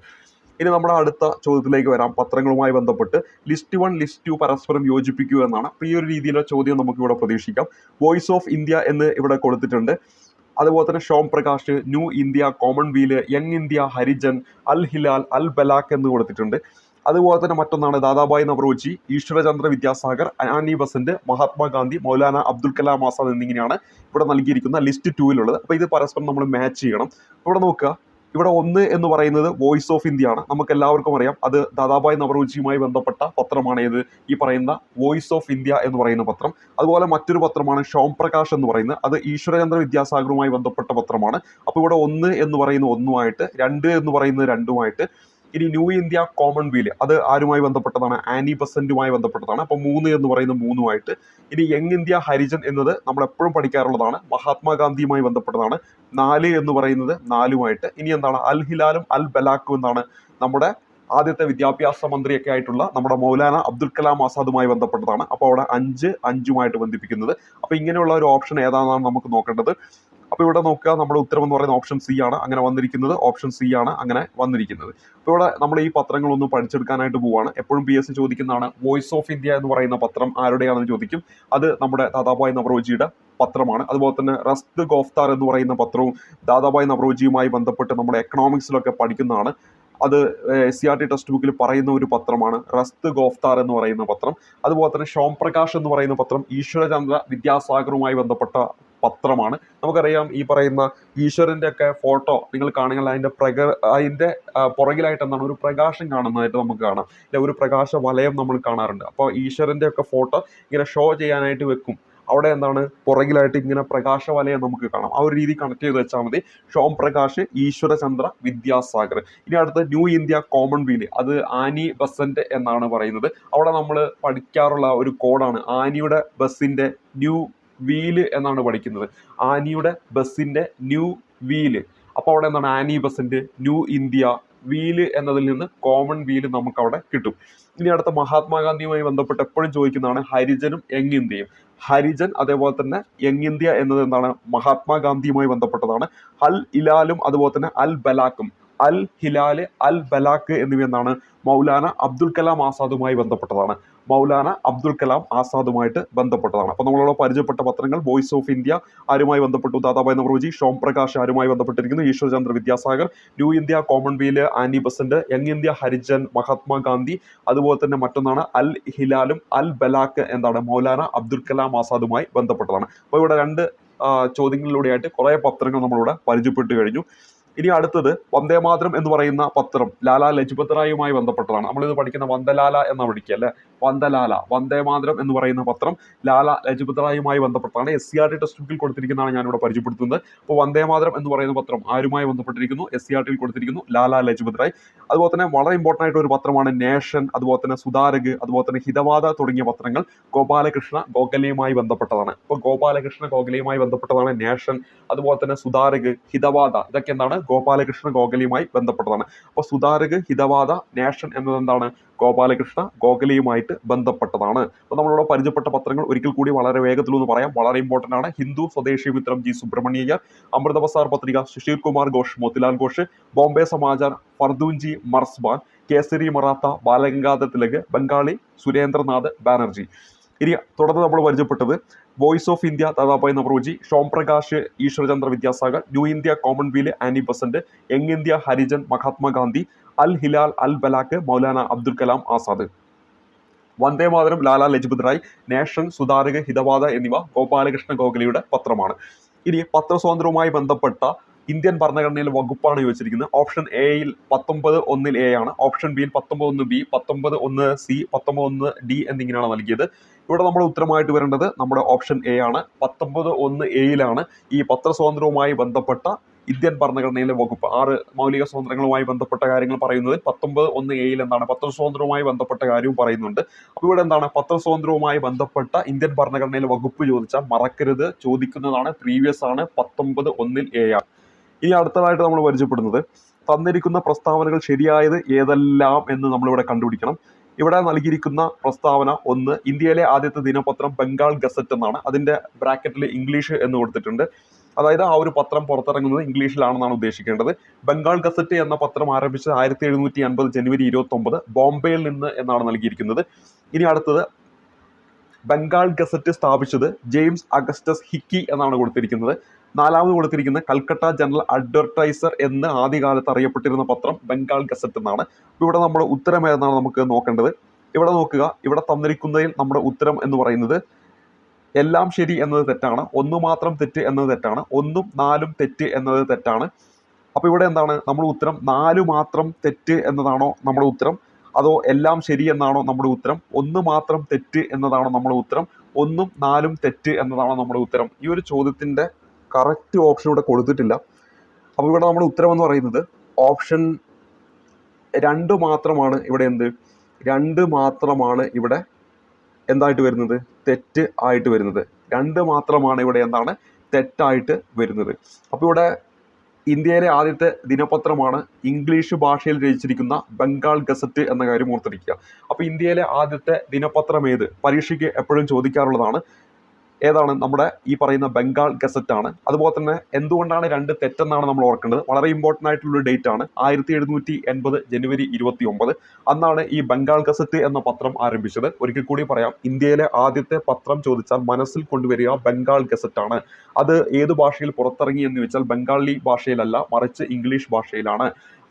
ഇനി നമ്മുടെ അടുത്ത ചോദ്യത്തിലേക്ക് വരാം. പത്രങ്ങളുമായി ബന്ധപ്പെട്ട് ലിസ്റ്റ് 1 ലിസ്റ്റ് 2 പരസ്പരം യോജിപ്പിക്കുക എന്നാണ്. അപ്പോൾ ഈ ഒരു രീതിയിലുള്ള ചോദ്യം നമുക്ക് ഇവിടെ പ്രതീക്ഷിക്കാം. വോയിസ് ഓഫ് ഇന്ത്യ എന്ന് ഇവിടെ കൊടുത്തിട്ടുണ്ട്. അതുപോലെ തന്നെ Som Prakash, New India, commonweal, Young India, Harijan, Al Hilal, Al Balagh എന്ന് കൊടുത്തിട്ടുണ്ട്. അതുപോലെ തന്നെ മറ്റൊന്നാണ് ദാദാഭായ് നവറോജി, ഈശ്വരചന്ദ്ര വിദ്യാസാഗർ, ആനി ബസന്റ്, മഹാത്മാഗാന്ധി, മൗലാന അബ്ദുൽ കലാം ആസാദ് എന്നിങ്ങനെയാണ് ഇവിടെ നൽകിയിരിക്കുന്ന ലിസ്റ്റ് 2-ലുള്ളത്. അപ്പോൾ ഇത് പരസ്പരം നമ്മൾ മാച്ച് ചെയ്യണം. ഇവിടെ നോക്കുക, ഇവിടെ 1 എന്ന് പറയുന്നത് വോയിസ് ഓഫ് ഇന്ത്യ ആണ്. നമുക്ക് എല്ലാവർക്കും അറിയാം അത് ദാദാഭായ് നവറോജിയുമായി ബന്ധപ്പെട്ട പത്രമാണ്. ഏത്, ഈ പറയുന്ന വോയിസ് ഓഫ് ഇന്ത്യ എന്ന് പറയുന്ന പത്രം. അതുപോലെ മറ്റൊരു പത്രമാണ് ഷോം പ്രകാശ് എന്ന് പറയുന്നത്, അത് ഈശ്വരചന്ദ്ര വിദ്യാസാഗറുമായി ബന്ധപ്പെട്ട പത്രമാണ്. അപ്പോൾ ഇവിടെ 1 എന്ന് പറയുന്ന 1-ഉമായിട്ട്, 2 എന്ന് പറയുന്നത് 2-ഉമായിട്ട്. ഇനി ന്യൂ ഇന്ത്യ കോമൺവീല് അത് ആരുമായി ബന്ധപ്പെട്ടതാണ്, ആനി ബസന്റുമായി ബന്ധപ്പെട്ടതാണ്. അപ്പോൾ 3 എന്ന് പറയുന്ന 3-ഉമായിട്ട്. ഇനി യങ് ഇന്ത്യ ഹരിജൻ എന്നത് നമ്മൾ എപ്പോഴും പഠിക്കാറുള്ളതാണ്, മഹാത്മാഗാന്ധിയുമായി ബന്ധപ്പെട്ടതാണ്. 4 എന്ന് പറയുന്നത് 4-ഉമായിട്ട്. ഇനി എന്താണ്, അൽ ഹിലാലും അൽ ബലാക്കും എന്താണ്, നമ്മുടെ ആദ്യത്തെ വിദ്യാഭ്യാസ മന്ത്രിയൊക്കെ ആയിട്ടുള്ള നമ്മുടെ മൗലാന അബ്ദുൽ കലാം ആസാദുമായി ബന്ധപ്പെട്ടതാണ്. അപ്പോൾ അവിടെ 5-5-ഉമായിട്ട് ബന്ധിപ്പിക്കുന്നത്. അപ്പോൾ ഇങ്ങനെയുള്ള ഒരു ഓപ്ഷൻ ഏതാണെന്നാണ് നമുക്ക് നോക്കേണ്ടത്. അപ്പോൾ ഇവിടെ നോക്കുക, നമ്മുടെ ഉത്തരം എന്ന് പറയുന്ന ഓപ്ഷൻ സി ആണ് അങ്ങനെ വന്നിരിക്കുന്നത്. ഓപ്ഷൻ സി ആണ് അങ്ങനെ വന്നിരിക്കുന്നത്. അപ്പോൾ ഇവിടെ നമ്മൾ ഈ പത്രങ്ങളൊന്നും പഠിച്ചെടുക്കാനായിട്ട് പോവുകയാണ്. എപ്പോഴും PSC ചോദിക്കുന്നതാണ്, വോയിസ് ഓഫ് ഇന്ത്യ എന്ന് പറയുന്ന പത്രം ആരുടെയാണെന്ന് ചോദിക്കും. അത് നമ്മുടെ ദാദാഭായ് നവറോജിയുടെ പത്രമാണ്. അതുപോലെ തന്നെ റസ്ത് ഗോഫ്താർ എന്ന് പറയുന്ന പത്രവും ദാദാഭായ് നവറോജിയുമായി ബന്ധപ്പെട്ട് നമ്മുടെ എക്കണോമിക്സിലൊക്കെ പഠിക്കുന്നതാണ്. അത് SCRT ടെക്സ്റ്റ് ബുക്കിൽ പറയുന്ന ഒരു പത്രമാണ് റസ്ത് ഗോഫ്താർ എന്ന് പറയുന്ന പത്രം. അതുപോലെ തന്നെ ഷോം പ്രകാശ് എന്ന് പറയുന്ന പത്രം ഈശ്വരചന്ദ്ര വിദ്യാസാഗറുമായി ബന്ധപ്പെട്ട പത്രമാണ്. നമുക്കറിയാം ഈ പറയുന്ന ഈശ്വരന്റെ ഒക്കെ ഫോട്ടോ നിങ്ങൾ കാണുകയാണെങ്കിൽ അതിന്റെ പുറകിലായിട്ട് എന്താണ്, ഒരു പ്രകാശം കാണുന്നതായിട്ട് നമുക്ക് കാണാം. അല്ലെ, ഒരു പ്രകാശ വലയം നമ്മൾ കാണാറുണ്ട്. അപ്പോൾ ഈശ്വരന്റെ ഒക്കെ ഫോട്ടോ ഇങ്ങനെ ഷോ ചെയ്യാനായിട്ട് വെക്കും. അവിടെ എന്താണ്, പുറകിലായിട്ട് ഇങ്ങനെ പ്രകാശവലയം നമുക്ക് കാണാം. ആ ഒരു രീതി കണക്ട് ചെയ്ത് വെച്ചാൽ മതി. ഷോം പ്രകാശ്, ഈശ്വരചന്ദ്ര വിദ്യാസാഗർ. ഇനി അടുത്ത ന്യൂ ഇന്ത്യ കോമൺവീല്, അത് ആനി ബസന്റ് എന്നാണ് പറയുന്നത്. അവിടെ നമ്മൾ പഠിക്കാറുള്ള ഒരു കോഡാണ് ആനിയുടെ ബസ്സിന്റെ ന്യൂ വീല് എന്നാണ് പഠിക്കുന്നത്. ആനിയുടെ ബസ്സിന്റെ ന്യൂ വീല്, അപ്പോൾ അവിടെ എന്താണ് Annie Besant, new India, wheel എന്നതിൽ നിന്ന് കോമൺ വീല് നമുക്ക് അവിടെ കിട്ടും. ഇനി അടുത്ത മഹാത്മാഗാന്ധിയുമായി ബന്ധപ്പെട്ട് എപ്പോഴും ചോദിക്കുന്നതാണ് ഹരിജനും യങ് ഇന്ത്യയും. ഹരിജൻ അതേപോലെ തന്നെ യങ് ഇന്ത്യ എന്നത് എന്താണ് മഹാത്മാഗാന്ധിയുമായി ബന്ധപ്പെട്ടതാണ്. അൽ ഹിലാലും അതുപോലെ തന്നെ അൽ ബലാക്കും, അൽ ഹിലാല് അൽ ബലാക്ക് എന്നിവ എന്താണ് മൗലാന അബ്ദുൽ കലാം ആസാദുമായി ബന്ധപ്പെട്ടതാണ്. മൗലാന അബ്ദുൽ കലാം ആസാദുമായിട്ട് ബന്ധപ്പെട്ടതാണ്. അപ്പോൾ നമ്മളിവിടെ പരിചയപ്പെട്ട പത്രങ്ങൾ വോയിസ് ഓഫ് ഇന്ത്യ ആരുമായി ബന്ധപ്പെട്ടു, ദാദാഭായ് നവറോജി, ഷോം പ്രകാശ് ആരുമായി ബന്ധപ്പെട്ടിരിക്കുന്നു, Easwar Chandra Vidyasagar, New India commonwealth Annie Besant, Young India Harijan Mahatma Gandhi, അതുപോലെ തന്നെ മറ്റൊന്നാണ് അൽ ഹിലാലും അൽ ബലാക്ക് എന്താണ് മൗലാന അബ്ദുൽ കലാം ആസാദുമായി ബന്ധപ്പെട്ടതാണ്. അപ്പോൾ ഇവിടെ രണ്ട് ചോദ്യങ്ങളിലൂടെയായിട്ട് കുറേ പത്രങ്ങൾ നമ്മളിവിടെ പരിചയപ്പെട്ടു കഴിഞ്ഞു. ഇനി അടുത്തത് വന്ദേമാതരം എന്ന് പറയുന്ന പത്രം ലാലാ ലജ്പത് റായുമായി ബന്ധപ്പെട്ടതാണ്. നമ്മളിത് പഠിക്കുന്ന വന്ദലാല എന്ന പഠിക്കുക അല്ലെ, വന്ദലാല. വന്ദേമാതരം എന്ന് പറയുന്ന പത്രം ലാലാ ലജ്പത് റായുമായി ബന്ധപ്പെട്ടതാണ്. SCRT ടെക്സ്റ്റ് ബുക്കിൽ കൊടുത്തിരിക്കുന്നതാണ് ഞാനിവിടെ പരിചയപ്പെടുത്തുന്നത്. അപ്പോൾ വന്ദേമാതരം എന്ന് പറയുന്ന പത്രം ആരുമായി ബന്ധപ്പെട്ടിരിക്കുന്നു? SCRTയിൽ കൊടുത്തിരിക്കുന്നു, ലാലാ ലജ്പത് റായ്. അതുപോലെ തന്നെ വളരെ ഇമ്പോർട്ടൻ്റ് ആയിട്ട് ഒരു പത്രമാണ് നേഷൻ, അതുപോലെ തന്നെ സുധാരക്, അതുപോലെ തന്നെ ഹിതവാദ തുടങ്ങിയ പത്രങ്ങൾ ഗോപാലകൃഷ്ണ ഗോഖലെയുമായി ബന്ധപ്പെട്ടതാണ്. ഇപ്പോൾ ഗോപാലകൃഷ്ണ ഗോഖലെയുമായി ബന്ധപ്പെട്ടതാണ് നേഷൻ, അതുപോലെ തന്നെ സുധാരക്, ഹിതവാദ, ഇതൊക്കെ എന്താണ് ഗോപാലകൃഷ്ണ ഗോഖലെയുമായി ബന്ധപ്പെട്ടതാണ്. അപ്പോൾ സുധാരക്, ഹിതവാദ, നേഷൻ എന്നത് എന്താണ് ഗോപാലകൃഷ്ണ ഗോഖലെയുമായിട്ട് ബന്ധപ്പെട്ടതാണ്. അപ്പോൾ നമ്മളിവിടെ പരിചയപ്പെട്ട പത്രങ്ങൾ ഒരിക്കൽ കൂടി വളരെ വേഗത്തിലൊന്ന് പറയാം, വളരെ ഇമ്പോർട്ടൻ്റ് ആണ്. ഹിന്ദു, സ്വദേശി മിത്രം ജി സുബ്രഹ്മണ്യയ്യർ, അമൃത ബസാർ പത്രിക സുശീൽ കുമാർ ഘോഷ്, മോത്തിലാൽ ഘോഷ്, ബോംബെ സമാചാർ ഫർദൂൻജി മർസ്ബാൻ, കേസരി മറാത്ത ബാലഗംഗാധർ തിലക്, ബംഗാളി സുരേന്ദ്രനാഥ് ബാനർജി. ഇനി തുടർന്ന് നമ്മൾ പരിചയപ്പെട്ടത് voice of India Dadabhai Naoroji, Som Prakash Ishwar Vidyasagar, New India commonwealth Annie Besant, Young India Harijan Mahatma Gandhi, Al Hilal Al Balagh Maulana Abdul Kalam Azad. Vande Mataram Lala Lajpat Rai, nation, Sudharak, Hitavada എന്നിവ ഗോപാലകൃഷ്ണ ഗോഖലെയുടെ പത്രമാണ്. ഇനി പത്രസ്വാതന്ത്ര്യവുമായി ബന്ധപ്പെട്ട ഇന്ത്യൻ ഭരണഘടനയിലെ വകുപ്പാണ് ചോദിച്ചിരിക്കുന്നത്. ഓപ്ഷൻ എയിൽ 19(1) ആണ്, ഓപ്ഷൻ ബിയിൽ 19(1)B, 19(1)C, 19(1)D എന്നിങ്ങനെയാണ് നൽകിയത്. ഇവിടെ നമ്മുടെ ഉത്തരമായിട്ട് വരേണ്ടത് നമ്മുടെ ഓപ്ഷൻ എ ആണ്. 19(1)Aയിലാണ് ഈ പത്രസ്വാതന്ത്ര്യവുമായി ബന്ധപ്പെട്ട ഇന്ത്യൻ ഭരണഘടനയിലെ വകുപ്പ് 6 മൗലിക സ്വാതന്ത്ര്യങ്ങളുമായി ബന്ധപ്പെട്ട കാര്യങ്ങൾ പറയുന്നത് 19(1)Aയിൽ എന്താണ് പത്രസ്വാതന്ത്ര്യവുമായി ബന്ധപ്പെട്ട കാര്യവും പറയുന്നുണ്ട്. അപ്പോൾ ഇവിടെ എന്താണ് പത്രസ്വാതന്ത്ര്യവുമായി ബന്ധപ്പെട്ട ഇന്ത്യൻ ഭരണഘടനയിലെ വകുപ്പ് ചോദിച്ചാൽ മറക്കരുത്, ചോദിക്കുന്നതാണ്, പ്രീവിയസ് ആണ്, 19(1)A ആണ്. ഇനി അടുത്തതായിട്ട് നമ്മൾ പരിചയപ്പെടുന്നത് തന്നിരിക്കുന്ന പ്രസ്താവനകൾ ശരിയായത് ഏതെല്ലാം എന്ന് നമ്മളിവിടെ കണ്ടുപിടിക്കണം. ഇവിടെ നൽകിയിരിക്കുന്ന പ്രസ്താവന 1, ഇന്ത്യയിലെ ആദ്യത്തെ ദിനപത്രം ബംഗാൾ ഗസറ്റ് എന്നാണ്. അതിന്റെ ബ്രാക്കറ്റിൽ ഇംഗ്ലീഷ് എന്ന് കൊടുത്തിട്ടുണ്ട്. അതായത് ആ ഒരു പത്രം പുറത്തിറങ്ങുന്നത് ഇംഗ്ലീഷിലാണെന്നാണ് ഉദ്ദേശിക്കേണ്ടത്. ബംഗാൾ ഗസറ്റ് എന്ന പത്രം ആരംഭിച്ചത് 1750 ജനുവരി 29 ബോംബെയിൽ നിന്ന് എന്നാണ് നൽകിയിരിക്കുന്നത്. ഇനി അടുത്തത് ബംഗാൾ ഗസറ്റ് സ്ഥാപിച്ചത് ജെയിംസ് അഗസ്റ്റസ് ഹിക്കി എന്നാണ് കൊടുത്തിരിക്കുന്നത്. 4ാമത് കൊടുത്തിരിക്കുന്നത് കൽക്കട്ട ജനറൽ അഡ്വർടൈസർ എന്ന് ആദ്യകാലത്ത് അറിയപ്പെട്ടിരുന്ന പത്രം ബംഗാൾ ഗസറ്റ് എന്നാണ്. അപ്പോൾ ഇവിടെ നമ്മുടെ ഉത്തരം ഏതാണ് നമുക്ക് നോക്കേണ്ടത്. ഇവിടെ നോക്കുക, ഇവിടെ തന്നിരിക്കുന്നതിൽ നമ്മുടെ ഉത്തരം എന്ന് പറയുന്നത് എല്ലാം ശരി എന്നത് തെറ്റാണ്, 1 മാത്രം തെറ്റ് എന്നത് തെറ്റാണ്, 1ഉം 4ഉം തെറ്റ് എന്നത് തെറ്റാണ്. അപ്പോൾ ഇവിടെ എന്താണ് നമ്മുടെ ഉത്തരം? 4 മാത്രം തെറ്റ് എന്നതാണോ നമ്മുടെ ഉത്തരം, അതോ എല്ലാം ശരി എന്നാണോ നമ്മുടെ ഉത്തരം? 1 മാത്രം തെറ്റ് എന്നതാണോ നമ്മുടെ ഉത്തരം, 1ഉം 4ഉം തെറ്റ് എന്നതാണോ നമ്മുടെ ഉത്തരം? ഈ ഒരു ചോദ്യത്തിന്റെ കറക്റ്റ് ഓപ്ഷൻ ഇവിടെ കൊടുത്തിട്ടില്ല. അപ്പോൾ ഇവിടെ നമ്മുടെ ഉത്തരം എന്ന് പറയുന്നത് ഓപ്ഷൻ 2 മാത്രമാണ്. ഇവിടെ എന്ത് 2 മാത്രമാണ് ഇവിടെ എന്തായിട്ട് വരുന്നത്? തെറ്റ് ആയിട്ട് വരുന്നത്. 2 മാത്രമാണ് ഇവിടെ എന്താണ് തെറ്റായിട്ട് വരുന്നത്. അപ്പോൾ ഇവിടെ ഇന്ത്യയിലെ ആദ്യത്തെ ദിനപത്രമാണ് ഇംഗ്ലീഷ് ഭാഷയിൽ രചിച്ചിരിക്കുന്ന ബംഗാൾ ഗസറ്റ് എന്ന കാര്യം ഓർത്തിരിക്കുക. അപ്പോൾ ഇന്ത്യയിലെ ആദ്യത്തെ ദിനപത്രം ഏത്? പരീക്ഷയ്ക്ക് എപ്പോഴും ചോദിക്കാറുള്ളതാണ്. ഏതാണ്? നമ്മുടെ ഈ പറയുന്ന ബംഗാൾ ഗസറ്റ് ആണ്. അതുപോലെ തന്നെ എന്തുകൊണ്ടാണ് 2 തെറ്റെന്നാണ് നമ്മൾ ഓർക്കേണ്ടത്. വളരെ ഇമ്പോർട്ടൻ്റ് ആയിട്ടുള്ള ഡേറ്റ് ആണ്. 1780 ജനുവരി 29 അന്നാണ് ഈ ബംഗാൾ ഗസറ്റ് എന്ന പത്രം ആരംഭിച്ചത്. ഒരിക്കൽ കൂടി പറയാം, ഇന്ത്യയിലെ ആദ്യത്തെ പത്രം ചോദിച്ചാൽ മനസ്സിൽ കൊണ്ടുവരിക ബംഗാൾ ഗസറ്റ് ആണ്. അത് ഏത് ഭാഷയിൽ പുറത്തിറങ്ങി എന്ന് വെച്ചാൽ ബംഗാളി ഭാഷയിലല്ല, മറിച്ച് ഇംഗ്ലീഷ് ഭാഷയിലാണ്.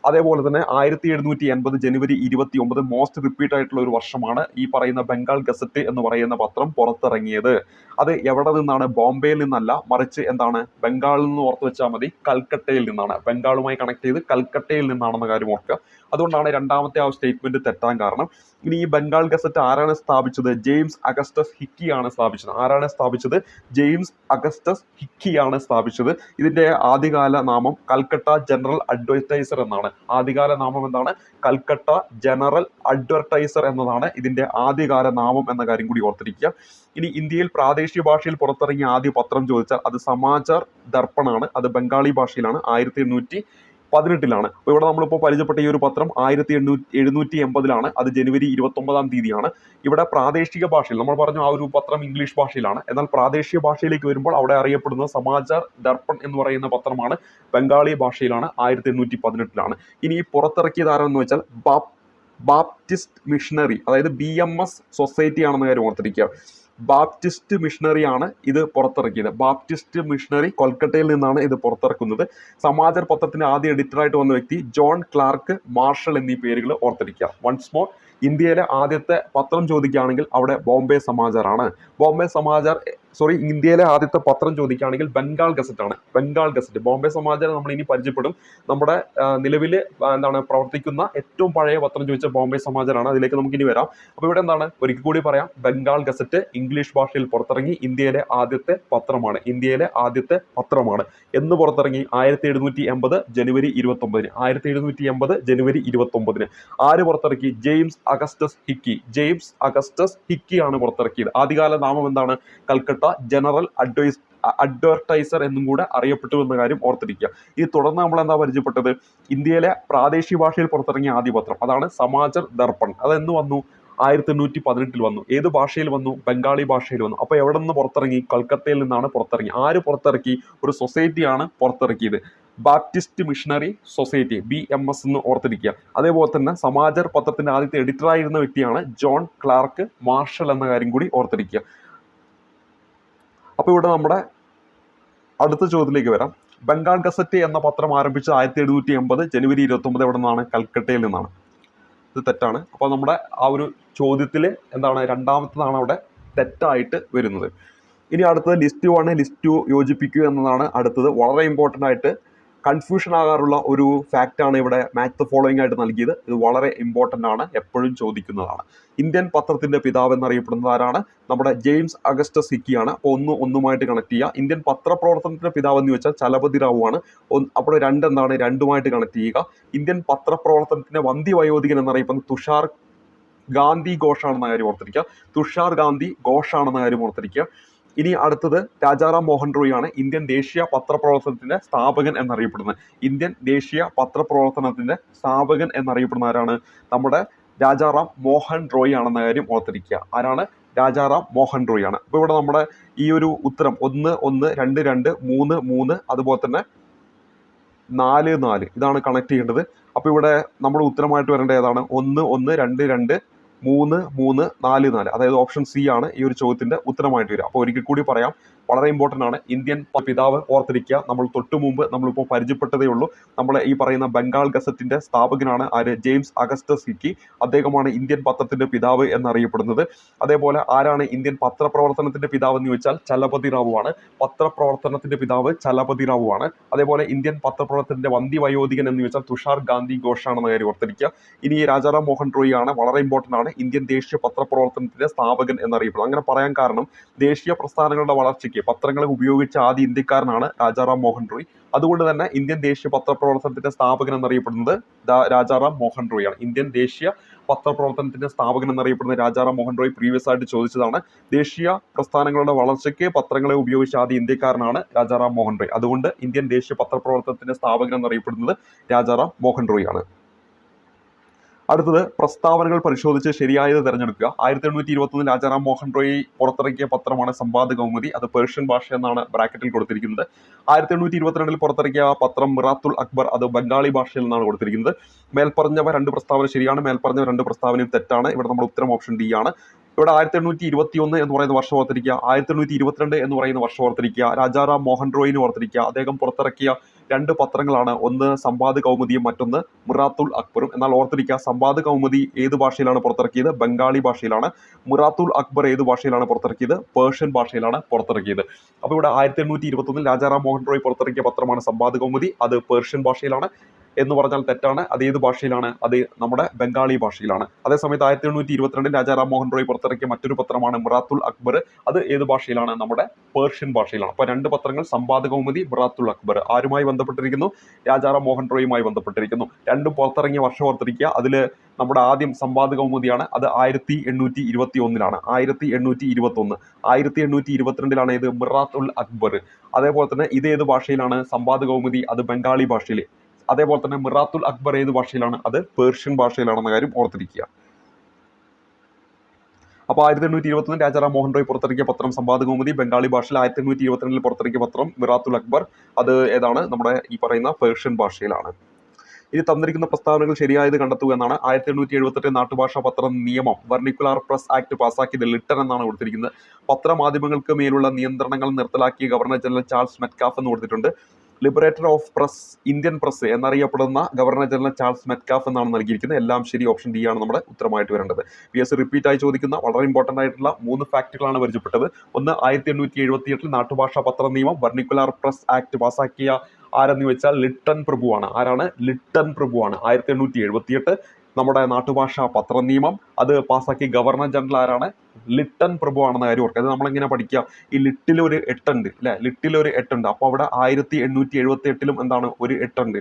അതേപോലെ തന്നെ 1780 ജനുവരി 29 മോസ്റ്റ് റിപ്പീറ്റ് ആയിട്ടുള്ള ഒരു വർഷമാണ് ഈ പറയുന്ന ബംഗാൾ ഗസറ്റ് എന്ന് പറയുന്ന പത്രം പുറത്തിറങ്ങിയത്. അത് എവിടെ നിന്നാണ്? ബോംബെയിൽ നിന്നല്ല, മറിച്ച് എന്താണ് ബംഗാളിൽ നിന്ന് ഓർത്ത് വെച്ചാൽ മതി, കൽക്കട്ടയിൽ നിന്നാണ്. ബംഗാളുമായി കണക്ട് ചെയ്ത് കൽക്കട്ടയിൽ നിന്നാണെന്ന കാര്യം ഓർക്കുക. അതുകൊണ്ടാണ് രണ്ടാമത്തെ ആ സ്റ്റേറ്റ്മെന്റ് തെറ്റാൻ കാരണം. ഇനി ഈ ബംഗാൾ ഗസറ്റ് ആരാണ് സ്ഥാപിച്ചത്? ജെയിംസ് അഗസ്റ്റസ് ഹിക്കിയാണ് സ്ഥാപിച്ചത്. ആരാണ് സ്ഥാപിച്ചത്? ജെയിംസ് അഗസ്റ്റസ് ഹിക്കിയാണ് സ്ഥാപിച്ചത്. ഇതിന്റെ ആദ്യകാല നാമം കൽക്കട്ട ജനറൽ അഡ്വർടൈസർ എന്നാണ്. ആദ്യകാല നാമം എന്താണ്? കൽക്കട്ട ജനറൽ അഡ്വർടൈസർ എന്നതാണ് ഇതിന്റെ ആദ്യകാല നാമം എന്ന കാര്യം കൂടി ഓർത്തിരിക്കുക. ഇനി ഇന്ത്യയിൽ പ്രാദേശിക ഭാഷയിൽ പുറത്തിറങ്ങിയ ആദ്യ പത്രം ചോദിച്ചാൽ അത് സമാചാർ ദർപ്പണാണ്. അത് ബംഗാളി ഭാഷയിലാണ്. 1818 അപ്പോൾ ഇവിടെ നമ്മളിപ്പോൾ പരിചയപ്പെട്ട ഈ ഒരു പത്രം 1780 അത് ജനുവരി 29 ഇവിടെ പ്രാദേശിക ഭാഷയിൽ നമ്മൾ പറഞ്ഞു ആ ഒരു പത്രം ഇംഗ്ലീഷ് ഭാഷയിലാണ്. എന്നാൽ പ്രാദേശിക ഭാഷയിലേക്ക് വരുമ്പോൾ അവിടെ അറിയപ്പെടുന്ന സമാചാർ ദർപ്പൺ എന്ന് പറയുന്ന പത്രമാണ് ബംഗാളി ഭാഷയിലാണ്. 1818 ഇനി പുറത്തിറക്കിയത് ആരെന്ന് വെച്ചാൽ ബാപ്റ്റിസ്റ്റ് മിഷണറി, അതായത് BMS സൊസൈറ്റി ആണെന്ന കാര്യം ഓർത്തിരിക്കുക. ബാപ്റ്റിസ്റ്റ് മിഷണറി ആണ് ഇത് പുറത്തിറക്കിയത്. ബാപ്റ്റിസ്റ്റ് മിഷണറി കൊൽക്കട്ടയിൽ നിന്നാണ് ഇത് പുറത്തിറക്കുന്നത്. സമാചാർ പത്രത്തിന്റെ ആദ്യ എഡിറ്ററായിട്ട് വന്ന വ്യക്തി ജോൺ ക്ലാർക്ക് മാർഷൽ എന്നീ പേരുകൾ ഓർത്തിരിക്കുക. വൺസ് മോർ, ഇന്ത്യയിലെ ആദ്യത്തെ പത്രം ചോദിക്കുകയാണെങ്കിൽ അവിടെ ബോംബെ സമാചാർ ആണ്. ഇന്ത്യയിലെ ആദ്യത്തെ പത്രം ചോദിക്കുകയാണെങ്കിൽ ബംഗാൾ ഗസറ്റ് ആണ്. ബംഗാൾ ഗസറ്റ്. ബോംബെ സമാചാർ നമ്മൾ ഇനി പരിചയപ്പെടും. നമ്മുടെ നിലവിൽ പ്രവർത്തിക്കുന്ന ഏറ്റവും പഴയ പത്രം ചോദിച്ച ബോംബെ സമാചാറാണ്. അതിലേക്ക് നമുക്ക് ഇനി വരാം. അപ്പോൾ ഇവിടെ എന്താണ്, ഒരിക്കൽ കൂടി പറയാം, ബംഗാൾ ഗസറ്റ് ഇംഗ്ലീഷ് ഭാഷയിൽ പുറത്തിറങ്ങി. ഇന്ത്യയിലെ ആദ്യത്തെ പത്രമാണ്. എന്ന് പുറത്തിറങ്ങി? 1780 ജനുവരി 29. 1780 ജനുവരി 29 ആര് പുറത്തിറക്കി? ജെയിംസ് അഗസ്റ്റസ് ഹിക്കി ആണ് പുറത്തിറക്കിയത്. ആദ്യകാല നാമം എന്താണ്? കൽക്കട്ട ജനറൽ അഡ്വർടൈസർ എന്നും കൂടെ അറിയപ്പെട്ടു എന്ന കാര്യം ഓർത്തിരിക്കുക. ഇത് തുടർന്ന് നമ്മൾ എന്താ പരിചയപ്പെട്ടത്? ഇന്ത്യയിലെ പ്രാദേശിക ഭാഷയിൽ പുറത്തിറങ്ങിയ ആദ്യ പത്രം അതാണ് സമാചാർ ദർപ്പൺ. അതെന്ന് വന്നു? 1818 വന്നു. ഏത് ഭാഷയിൽ വന്നു? ബംഗാളി ഭാഷയിൽ വന്നു. അപ്പോൾ എവിടെ നിന്ന് പുറത്തിറങ്ങി? കൽക്കത്തയിൽ നിന്നാണ് പുറത്തിറങ്ങി. ആര് പുറത്തിറക്കി? ഒരു സൊസൈറ്റിയാണ് പുറത്തിറക്കിയത്. ബാപ്റ്റിസ്റ്റ് മിഷണറി സൊസൈറ്റി, BMS എന്ന് ഓർത്തിരിക്കുക. അതേപോലെ തന്നെ സമാചാർ പത്രത്തിന്റെ ആദ്യത്തെ എഡിറ്ററായിരുന്ന വ്യക്തിയാണ് ജോൺ ക്ലാർക്ക് മാർഷൽ എന്ന കാര്യം കൂടി ഓർത്തിരിക്കുക. അപ്പോൾ ഇവിടെ നമ്മുടെ അടുത്ത ചോദ്യത്തിലേക്ക് വരാം. ബംഗാൾ ഗസറ്റ് എന്ന പത്രം ആരംഭിച്ചത് 1780 ജനുവരി 29 എവിടെ നിന്നാണ്? കൽക്കട്ടയിൽ നിന്നാണ്. ഇത് തെറ്റാണ്. അപ്പോൾ നമ്മുടെ ആ ഒരു ചോദ്യത്തിൽ എന്താണ്, രണ്ടാമത്തതാണ് അവിടെ തെറ്റായിട്ട് വരുന്നത്. ഇനി അടുത്തത് ലിസ്റ്റ് 1 ലിസ്റ്റ് 2 യോജിപ്പിക്കുക എന്നതാണ് അടുത്തത്. വളരെ ഇമ്പോർട്ടൻ്റ് ആയിട്ട് കൺഫ്യൂഷൻ ആകാറുള്ള ഒരു ഫാക്റ്റാണ് ഇവിടെ മാച്ച് ദ ഫോളോയിങ് ആയിട്ട് നൽകിയത്. ഇത് വളരെ ഇമ്പോർട്ടൻ്റ് ആണ്, എപ്പോഴും ചോദിക്കുന്നതാണ്. ഇന്ത്യൻ പത്രത്തിന്റെ പിതാവ് എന്നറിയപ്പെടുന്നത് ആരാണ്? നമ്മുടെ ജെയിംസ് അഗസ്റ്റസ് ഹിക്കിയാണ്. അപ്പോൾ ഒന്നുമായിട്ട് കണക്ട് ചെയ്യുക. ഇന്ത്യൻ പത്രപ്രവർത്തനത്തിന്റെ പിതാവ് എന്ന് വെച്ചാൽ ചലപതി റാവു ആണ്. അപ്പോൾ രണ്ടുമായിട്ട് കണക്ട് ചെയ്യുക. ഇന്ത്യൻ പത്രപ്രവർത്തനത്തിന്റെ വന്ധ്യവയോധികൻ എന്നറിയപ്പെടുന്നത് തുഷാർ ഗാന്ധി ഘോഷാണെന്ന കാര്യം ഓർത്തിരിക്കുക. ഇനി അടുത്തത് രാജാറാം മോഹൻ റോയ് ആണ്. ഇന്ത്യൻ ദേശീയ പത്രപ്രവർത്തനത്തിന്റെ സ്ഥാപകൻ എന്നറിയപ്പെടുന്ന ആരാണ്? നമ്മുടെ രാജാറാം മോഹൻ റോയ് ആണെന്ന കാര്യം ഓർത്തിരിക്കുക. ആരാണ്? രാജാറാം മോഹൻ റോയ് ആണ്. അപ്പോൾ ഇവിടെ നമ്മുടെ ഈ ഒരു ഉത്തരം 1 1 2 2 3 3 അതുപോലെ തന്നെ 4 4 ഇതാണ് കണക്ട് ചെയ്യേണ്ടത്. അപ്പോൾ ഇവിടെ നമ്മുടെ ഉത്തരമായിട്ട് വരേണ്ടത് ഏതാണ്? 1 1 2 2 3 3 4 4, അതായത് ഓപ്ഷൻ സി ആണ് ഈ ഒരു ചോദ്യത്തിന്റെ ഉത്തരമായിട്ട് വരിക. അപ്പോൾ ഒരിക്കൽ കൂടി പറയാം, വളരെ ഇമ്പോർട്ടൻ്റ് ആണ്. ഇന്ത്യൻ പിതാവ് ഓർത്തിരിക്കുക. നമ്മൾ തൊട്ടു മുമ്പ് നമ്മളിപ്പോൾ പരിചയപ്പെട്ടതേ ഉള്ളൂ. നമ്മളെ ഈ പറയുന്ന ബംഗാൾ ഗസറ്റിന്റെ സ്ഥാപകനാണ് ആര്? James Augustus hiki. അദ്ദേഹമാണ് ഇന്ത്യൻ പത്രത്തിന്റെ പിതാവ് എന്നറിയപ്പെടുന്നത്. അതേപോലെ ആരാണ് ഇന്ത്യൻ പത്രപ്രവർത്തനത്തിന്റെ പിതാവ് എന്ന് ചോദിച്ചാൽ ചലപതി റാവു ആണ്. പത്രപ്രവർത്തനത്തിന്റെ പിതാവ് ചലപതി റാവു ആണ്. അതേപോലെ ഇന്ത്യൻ പത്രപ്രവർത്തനത്തിന്റെ വന്ധ്യവയോധികൻ എന്ന് ചോദിച്ചാൽ തുഷാർ ഗാന്ധി ഘോഷാണെന്ന കാര്യം ഓർത്തിരിക്കുക. ഇനി രാജാറാം മോഹൻ റോയ് ആണ്, വളരെ ഇമ്പോർട്ടൻ്റ് ആണ്, ഇന്ത്യൻ ദേശീയ പത്രപ്രവർത്തനത്തിന്റെ സ്ഥാപകൻ എന്നറിയപ്പെടുന്നത്. അങ്ങനെ പറയാൻ കാരണം ദേശീയ പ്രസ്ഥാനങ്ങളുടെ വളർച്ചയ്ക്ക് പത്രങ്ങളെ ഉപയോഗിച്ച ആദ്യ ഇന്ത്യക്കാരനാണ് രാജാറാം മോഹൻ റോയ്. അതുകൊണ്ട് തന്നെ ഇന്ത്യൻ ദേശീയ പത്രപ്രവർത്തനത്തിന്റെ സ്ഥാപകൻ എന്നറിയപ്പെടുന്നത് രാജാറാം മോഹൻ റോയ് ആണ്. ഇന്ത്യൻ ദേശീയ പത്രപ്രവർത്തനത്തിന്റെ സ്ഥാപകൻ എന്നറിയപ്പെടുന്ന രാജാറാം മോഹൻ റോയ് പ്രീവിയസ് ആയിട്ട് ചോദിച്ചതാണ്. ദേശീയ പ്രസ്ഥാനങ്ങളുടെ വളർച്ചയ്ക്ക് പത്രങ്ങളെ ഉപയോഗിച്ച ആദ്യ ഇന്ത്യക്കാരനാണ് രാജാറാം മോഹൻ റോയ്. അതുകൊണ്ട് ഇന്ത്യൻ ദേശീയ പത്രപ്രവർത്തനത്തിന്റെ സ്ഥാപകൻ എന്നറിയപ്പെടുന്നത് രാജാറാം മോഹൻ റോയ് ആണ്. അടുത്തത് പ്രസ്താവനകൾ പരിശോധിച്ച് ശരിയായത് തിരഞ്ഞെടുക്കുക. 1821 രാജാറാം മോഹൻ റോയ് പുറത്തിറക്കിയ പത്രമാണ് സമ്പാദ് കൗമുദി. അത് പേർഷ്യൻ ഭാഷ എന്നാണ് ബ്രാക്കറ്റിൽ കൊടുത്തിരിക്കുന്നത്. 1822 പുറത്തിറക്കിയ പത്രം മിറാത്തുൽ അക്ബർ, അത് ബംഗാളി ഭാഷയിൽ നിന്നാണ് കൊടുത്തിരിക്കുന്നത്. മേൽപ്പറഞ്ഞവ 2 പ്രസ്താവന ശരിയാണ്, മേൽപ്പറഞ്ഞ 2 പ്രസ്താവനയും തെറ്റാണ്. ഇവിടെ നമ്മുടെ ഉത്തരം ഓപ്ഷൻ ഡി ആണ്. ഇവിടെ 1821 എന്ന് പറയുന്ന വർഷം ഓർത്തിരിക്കുക, 1822 എന്ന് പറയുന്ന വർഷം ഓർത്തിരിക്കുക. രാജാറാം മോഹൻ റോയിനെ ഓർത്തിരിക്കുക. അദ്ദേഹം പുറത്തിറക്കിയ 2 പത്രങ്ങളാണ്, ഒന്ന് സമ്പാദ് കൗമുദിയും മറ്റൊന്ന് മിറാത്തുൽ അക്ബറും. എന്നാൽ ഓർത്തിരിക്കുക, സമ്പാദ് കൗമുദി ഏത് ഭാഷയിലാണ് പുറത്തിറക്കിയത്? ബംഗാളി ഭാഷയിലാണ്. മിറാത്തുൽ അക്ബർ ഏത് ഭാഷയിലാണ് പുറത്തിറക്കിയത്? പേർഷ്യൻ ഭാഷയിലാണ് പുറത്തിറക്കിയത്. അപ്പോൾ ഇവിടെ 1821 രാജാറാം മോഹൻ റോയ് പുറത്തിറക്കിയ പത്രമാണ് സമ്പാദ് കൗമുദി. അത് പേർഷ്യൻ ഭാഷയിലാണ്. എന്ന് പറഞ്ഞാൽ തെറ്റാണ്. അത് ഏത് ഭാഷയിലാണ്? അത് നമ്മുടെ ബംഗാളി ഭാഷയിലാണ്. അതേസമയത്ത് 1822 രാജാറാം മോഹൻ റോയ് പുറത്തിറക്കിയ മറ്റൊരു പത്രമാണ് മിറാത്തുൽ അക്ബർ. അത് ഏത് ഭാഷയിലാണ്? നമ്മുടെ പേർഷ്യൻ ഭാഷയിലാണ്. അപ്പോൾ രണ്ട് പത്രങ്ങൾ, സമ്പാദ കൗമുദി, മിറാത്തുൽ അക്ബർ, ആരുമായി ബന്ധപ്പെട്ടിരിക്കുന്നു? രാജാറാം മോഹൻ റോയുമായി ബന്ധപ്പെട്ടിരിക്കുന്നു. രണ്ടും പുറത്തിറങ്ങിയ വർഷം ഓർത്തിരിക്കുക. അതിൽ നമ്മുടെ ആദ്യം സമ്പാദ കൗമുദിയാണ്. അത് 1821 1821. 1822 ഇത് മിറാത്തുൽ അക്ബർ. അതേപോലെ തന്നെ ഇത് ഏത് ഭാഷയിലാണ്? സമ്പാദ കൗമുദി അത് ബംഗാളി ഭാഷയിൽ. അതേപോലെ തന്നെ മിറാത്തുൽ അക്ബർ ഏത് ഭാഷയിലാണ്? അത് പേർഷ്യൻ ഭാഷയിലാണെന്ന കാര്യം ഓർത്തിരിക്കുക. അപ്പോൾ 1821 രാജാറാം മോഹൻ റോയ് പുറത്തിറക്കിയ പത്രം സമ്പാദ കൗമുദി ബംഗാളി ഭാഷയിൽ. 1822 പുറത്തിറക്കിയ പത്രം മിറാത്തുൽ അക്ബർ. അത് ഏതാണ്? നമ്മുടെ ഈ പറയുന്ന പേർഷ്യൻ ഭാഷയിലാണ്. ഇനി തന്നിരിക്കുന്ന പ്രസ്താവനകൾ ശരിയായത് കണ്ടെത്തുക എന്നാണ്. 1878 നാട്ടുഭാഷാ പത്ര നിയമം വെർണിക്കുലാർ പ്രസ് ആക്ട് പാസാക്കിയത് ലിട്ടൺ എന്നാണ് കൊടുത്തിരിക്കുന്നത്. പത്രമാധ്യമങ്ങൾക്ക് മേലുള്ള നിയന്ത്രണങ്ങൾ നിർത്തലാക്കിയ ഗവർണർ ജനറൽ ചാൾസ് മെറ്റ്കാഫ് എന്ന് കൊടുത്തിട്ടുണ്ട്. Liberator of press, Indian press എന്നറിയപ്പെടുന്ന ഗവർണർ ജനറൽ ചാൾസ് മെറ്റ്കാഫ് എന്നാണ് നൽകിയിരിക്കുന്നത്. എല്ലാം ശരി. ഓപ്ഷൻ ഡി ആണ് നമ്മുടെ ഉത്തരമായിട്ട് വരേണ്ടത്. PS റിപ്പീറ്റ് ആയി ചോദിക്കുന്ന വളരെ ഇമ്പോർട്ടൻ്റ് ആയിട്ടുള്ള 3 ഫാക്ടുകളാണ് പരിചയപ്പെട്ടത്. ഒന്ന്, 1878 നാട്ടുഭാഷാ പത്ര നിയമം വെർണിക്കുലാർ പ്രസ് ആക്ട് പാസാക്കിയ ആരെന്ന് ചോദിച്ചാൽ ലിട്ടൺ പ്രഭുവാണ്. ആരാണ്? ലിട്ടൺ പ്രഭുവാണ്. 1878 നമ്മുടെ നാട്ടുഭാഷാ പത്ര നിയമം അത് പാസാക്കിയ ഗവർണർ ജനറൽ ആരാണ്? ലിട്ടൺ പ്രഭു ആണെന്ന കാര്യം ഓർക്കുക. അത് നമ്മളിങ്ങനെ പഠിക്കുക. ഈ ലിട്ടിലൊരു 8 ഉണ്ട് അല്ലെ? ലിട്ടിലൊരു 8 ഉണ്ട്. അപ്പോൾ അവിടെ 1878 എന്താണ്? ഒരു 8 ഉണ്ട്.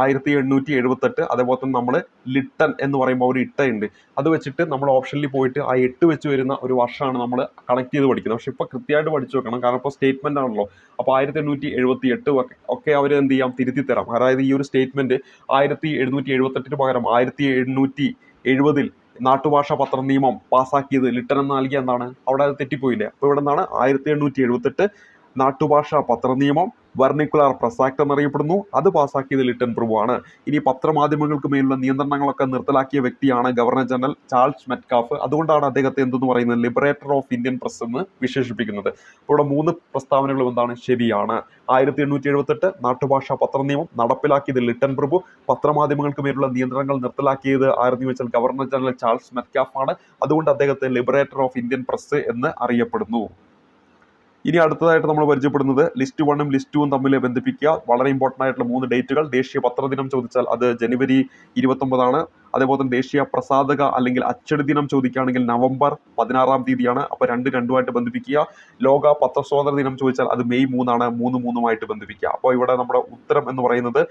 1878. അതേപോലെ തന്നെ നമ്മൾ ലിട്ടൺ എന്ന് പറയുമ്പോൾ ഒരു ഇട്ടുണ്ട്. അത് വെച്ചിട്ട് നമ്മൾ ഓപ്ഷനിൽ പോയിട്ട് ആ 8 വെച്ച് വരുന്ന ഒരു വർഷമാണ് നമ്മൾ കണക്ട് ചെയ്ത് പഠിക്കുന്നത്. പക്ഷെ ഇപ്പോൾ കൃത്യമായിട്ട് പഠിച്ചു വെക്കണം. കാരണം ഇപ്പോൾ സ്റ്റേറ്റ്മെന്റ് ആണല്ലോ. അപ്പോൾ 1878 ഒക്കെ അവർ എന്ത് ചെയ്യാം? തിരുത്തി തരാം. അതായത് ഈ ഒരു സ്റ്റേറ്റ്മെന്റ് 1778 പകരം 1870 നാട്ടുഭാഷാ പത്ര നിയമം പാസാക്കിയത് ലിട്ടൺ എന്ന് നൽകിയ എന്താണ്? അവിടെ അത് തെറ്റിപ്പോയില്ലേ? അപ്പോൾ ഇവിടെ എന്താണ്? 1878 നാട്ടുഭാഷാ പത്ര നിയമം വെർണിക്കുലാർ പ്രസ് ആക്ട് എന്നറിയപ്പെടുന്നു. അത് പാസാക്കിയത് ലിട്ടൺ പ്രഭുവാണ്. ഇനി പത്രമാധ്യമങ്ങൾക്ക് മേലുള്ള നിയന്ത്രണങ്ങളൊക്കെ നിർത്തലാക്കിയ വ്യക്തിയാണ് ഗവർണർ ജനറൽ ചാൾസ് മെറ്റ്കാഫ്. അതുകൊണ്ടാണ് അദ്ദേഹത്തെ എന്തെന്ന് പറയുന്നത്? ലിബറേറ്റർ ഓഫ് ഇന്ത്യൻ പ്രസ് എന്ന് വിശേഷിപ്പിക്കുന്നത്. അപ്പോൾ ഇവിടെ 3 പ്രസ്താവനകളും എന്താണ്? ശരിയാണ്. 1878 നാട്ടുഭാഷാ പത്ര നിയമം നടപ്പിലാക്കിയത് ലിട്ടൺ പ്രഭു. പത്രമാധ്യമങ്ങൾക്ക് മേലുള്ള നിയന്ത്രണങ്ങൾ നിർത്തലാക്കിയത് ആരെന്ന് ചോദിച്ചാൽ ഗവർണർ ജനറൽ ചാൾസ് മെറ്റ്കാഫ് ആണ്. അതുകൊണ്ട് അദ്ദേഹത്തെ ലിബറേറ്റർ ഓഫ് ഇന്ത്യൻ പ്രസ് എന്ന് അറിയപ്പെടുന്നു. ഇനി അടുത്തതായിട്ട് നമ്മൾ പരിചയപ്പെടുന്നത് ലിസ്റ്റ് 1ഉം ലിസ്റ്റ് 2ഉം തമ്മിൽ ബന്ധിപ്പിക്കുക. വളരെ ഇമ്പോർട്ടൻ്റ് ആയിട്ടുള്ള 3 ഡേറ്റുകൾ. ദേശീയ പത്രദിനം ചോദിച്ചാൽ അത് ജനുവരി 29 ആണ്. അതേപോലെ തന്നെ ദേശീയ പ്രസാധക അല്ലെങ്കിൽ അച്ചടി ദിനം ചോദിക്കുകയാണെങ്കിൽ നവംബർ 16 തീയതിയാണ്. അപ്പോൾ 2 ബന്ധിപ്പിക്കുക. ലോക പത്രസ്വാതന്ത്ര്യ ദിനം ചോദിച്ചാൽ അത് മെയ് 3 ആണ്. 3 ബന്ധിപ്പിക്കുക. അപ്പോൾ ഇവിടെ നമ്മുടെ ഉത്തരം എന്ന് പറയുന്നത്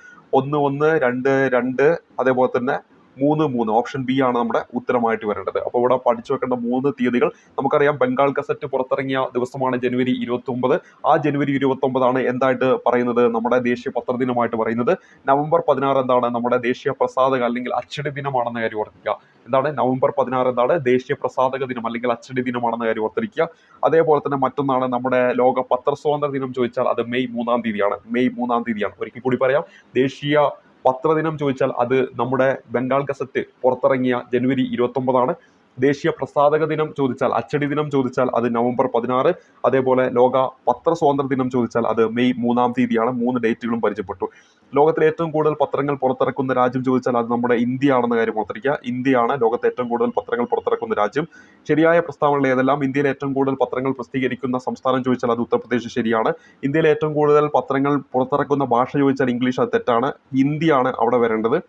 1 2 2 അതേപോലെ തന്നെ 3 ഓപ്ഷൻ ബി ആണ് നമ്മുടെ ഉത്തരമായിട്ട് വരേണ്ടത്. അപ്പോൾ ഇവിടെ പഠിച്ചു വെക്കേണ്ട 3 തീയതികൾ നമുക്കറിയാം. ബംഗാൾ ഗസറ്റ് പുറത്തിറങ്ങിയ ദിവസമാണ് ജനുവരി 29. ആ ജനുവരി 29 ആണ് എന്തായിട്ട് പറയുന്നത്? നമ്മുടെ ദേശീയ പത്രദിനമായിട്ട് പറയുന്നത്. നവംബർ 16 എന്താണ്? നമ്മുടെ ദേശീയ പ്രസാധക അല്ലെങ്കിൽ അച്ചടി ദിനമാണെന്ന കാര്യം ഓർത്തിരിക്കുക. എന്താണ്? നവംബർ 16 എന്താണ്? ദേശീയ പ്രസാധക ദിനം അല്ലെങ്കിൽ അച്ചടി ദിനമാണെന്ന കാര്യം ഓർത്തിരിക്കുക. അതേപോലെ തന്നെ മറ്റൊന്നാണ് നമ്മുടെ ലോക പത്രസ്വാതന്ത്ര്യ ദിനം ചോദിച്ചാൽ അത് മെയ് 3 തീയതിയാണ്. മെയ് 3 തീയതിയാണ്. ഒരിക്കൽ കൂടി പറയാം. ദേശീയ പത്രദിനം ചോദിച്ചാൽ അത് നമ്മുടെ ബംഗാൾ ഗസറ്റ് പുറത്തിറങ്ങിയ ജനുവരി 29 ആണ്. ദേശീയ പ്രസാധക ദിനം ചോദിച്ചാൽ, അച്ചടി ദിനം ചോദിച്ചാൽ അത് നവംബർ 16. അതേപോലെ ലോക പത്രസ്വാതന്ത്ര്യ ദിനം ചോദിച്ചാൽ അത് മെയ് 3 തീയതിയാണ്. 3 ഡേറ്റുകളും പരിചയപ്പെട്ടു. ലോകത്തിലെ ഏറ്റവും കൂടുതൽ പത്രങ്ങൾ പുറത്തിറക്കുന്ന രാജ്യം ചോദിച്ചാൽ അത് നമ്മുടെ ഇന്ത്യ ആണെന്ന കാര്യം ഓർത്തിരിക്കുക. ഇന്ത്യയാണ് ലോകത്തെ ഏറ്റവും കൂടുതൽ പത്രങ്ങൾ പുറത്തിറക്കുന്ന രാജ്യം. ശരിയായ പ്രസ്താവനകൾ ഏതെല്ലാം? ഇന്ത്യയിലെ ഏറ്റവും കൂടുതൽ പത്രങ്ങൾ പ്രസിദ്ധീകരിക്കുന്ന സംസ്ഥാനം ചോദിച്ചാൽ അത് ഉത്തർപ്രദേശ് ശരിയാണ്. ഇന്ത്യയിലെ ഏറ്റവും കൂടുതൽ പത്രങ്ങൾ പുറത്തിറക്കുന്ന ഭാഷ ചോദിച്ചാൽ ഇംഗ്ലീഷ്, അത് തെറ്റാണ്. ഹിന്ദിയാണ് അവിടെ വരേണ്ടത്.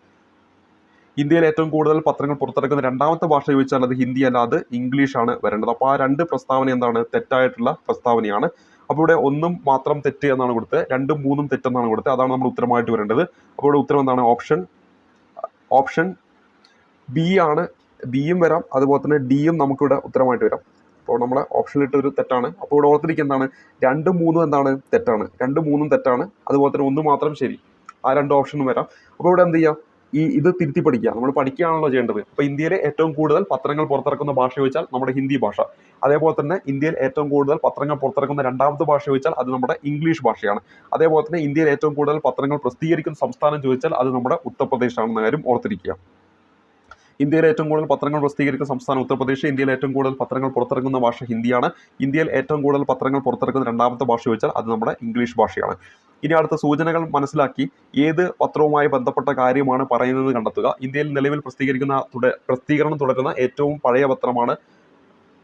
ഇന്ത്യയിൽ ഏറ്റവും കൂടുതൽ പത്രങ്ങൾ പുറത്തിറക്കുന്ന രണ്ടാമത്തെ ഭാഷ ചോദിച്ചാൽ അത് ഹിന്ദി അല്ല, അത് ഇംഗ്ലീഷാണ് വരേണ്ടത്. അപ്പോൾ ആ 2 പ്രസ്താവന എന്താണ്? തെറ്റായിട്ടുള്ള പ്രസ്താവനയാണ്. അപ്പോൾ ഇവിടെ 1 മാത്രം തെറ്റ് എന്നാണ് കൊടുത്തത്, 2ഉം 3ഉം തെറ്റെന്നാണ് കൊടുത്തത്. അതാണ് നമ്മൾ ഉത്തരമായിട്ട് വരേണ്ടത്. അപ്പോൾ ഇവിടെ ഉത്തരം എന്താണ്? ഓപ്ഷൻ ബി ആണ്. ബിയും വരാം, അതുപോലെ തന്നെ ഡിയും നമുക്കിവിടെ ഉത്തരമായിട്ട് വരാം. അപ്പോൾ നമ്മളെ ഓപ്ഷനിലിട്ട് ഒരു തെറ്റാണ്. അപ്പോൾ ഇവിടെ ഓർത്തിരിക്കുക എന്താണ്? 2ഉം 3ഉം എന്താണ്? തെറ്റാണ്. 2ഉം 3ഉം തെറ്റാണ്. അതുപോലെ തന്നെ 1 മാത്രം ശരി. ആ 2 ഓപ്ഷനും വരാം. അപ്പോൾ ഇവിടെ എന്ത് ചെയ്യുക? ഇത് തിരുത്തി പഠിക്കുക. നമ്മൾ പഠിക്കുകയാണല്ലോ ചെയ്യേണ്ടത്. അപ്പോൾ ഇന്ത്യയിലെ ഏറ്റവും കൂടുതൽ പത്രങ്ങൾ പുറത്തിറക്കുന്ന ഭാഷ ചോദിച്ചാൽ നമ്മുടെ ഹിന്ദി ഭാഷ. അതേപോലെ തന്നെ ഇന്ത്യയിൽ ഏറ്റവും കൂടുതൽ പത്രങ്ങൾ പുറത്തിറക്കുന്ന രണ്ടാമത്തെ ഭാഷ ചോദിച്ചാൽ അത് നമ്മുടെ ഇംഗ്ലീഷ് ഭാഷയാണ്. അതേപോലെ തന്നെ ഇന്ത്യയിൽ ഏറ്റവും കൂടുതൽ പത്രങ്ങൾ പ്രസിദ്ധീകരിക്കുന്ന സംസ്ഥാനം ചോദിച്ചാൽ അത് നമ്മുടെ ഉത്തർപ്രദേശ് ആണെന്ന കാര്യം ഓർത്തിരിക്കുക. ഇന്ത്യയിലെ ഏറ്റവും കൂടുതൽ പത്രങ്ങൾ പ്രസിദ്ധീകരിക്കുന്ന സംസ്ഥാനം ഉത്തർപ്രദേശ്. ഇന്ത്യയിൽ ഏറ്റവും കൂടുതൽ പത്രങ്ങൾ പുറത്തിറങ്ങുന്ന ഭാഷ ഹിന്ദിയാണ്. ഇന്ത്യയിൽ ഏറ്റവും കൂടുതൽ പത്രങ്ങൾ പുറത്തിറക്കുന്ന രണ്ടാമത്തെ ഭാഷ ചോദിച്ചാൽ അത് നമ്മുടെ ഇംഗ്ലീഷ് ഭാഷയാണ്. ഇനി അടുത്ത സൂചനകൾ മനസ്സിലാക്കി ഏത് പത്രവുമായി ബന്ധപ്പെട്ട കാര്യമാണ് പറയുന്നത് കണ്ടെത്തുക. ഇന്ത്യയിൽ നിലവിൽ പ്രസിദ്ധീകരണം തുടരുന്ന ഏറ്റവും പഴയ പത്രമാണ്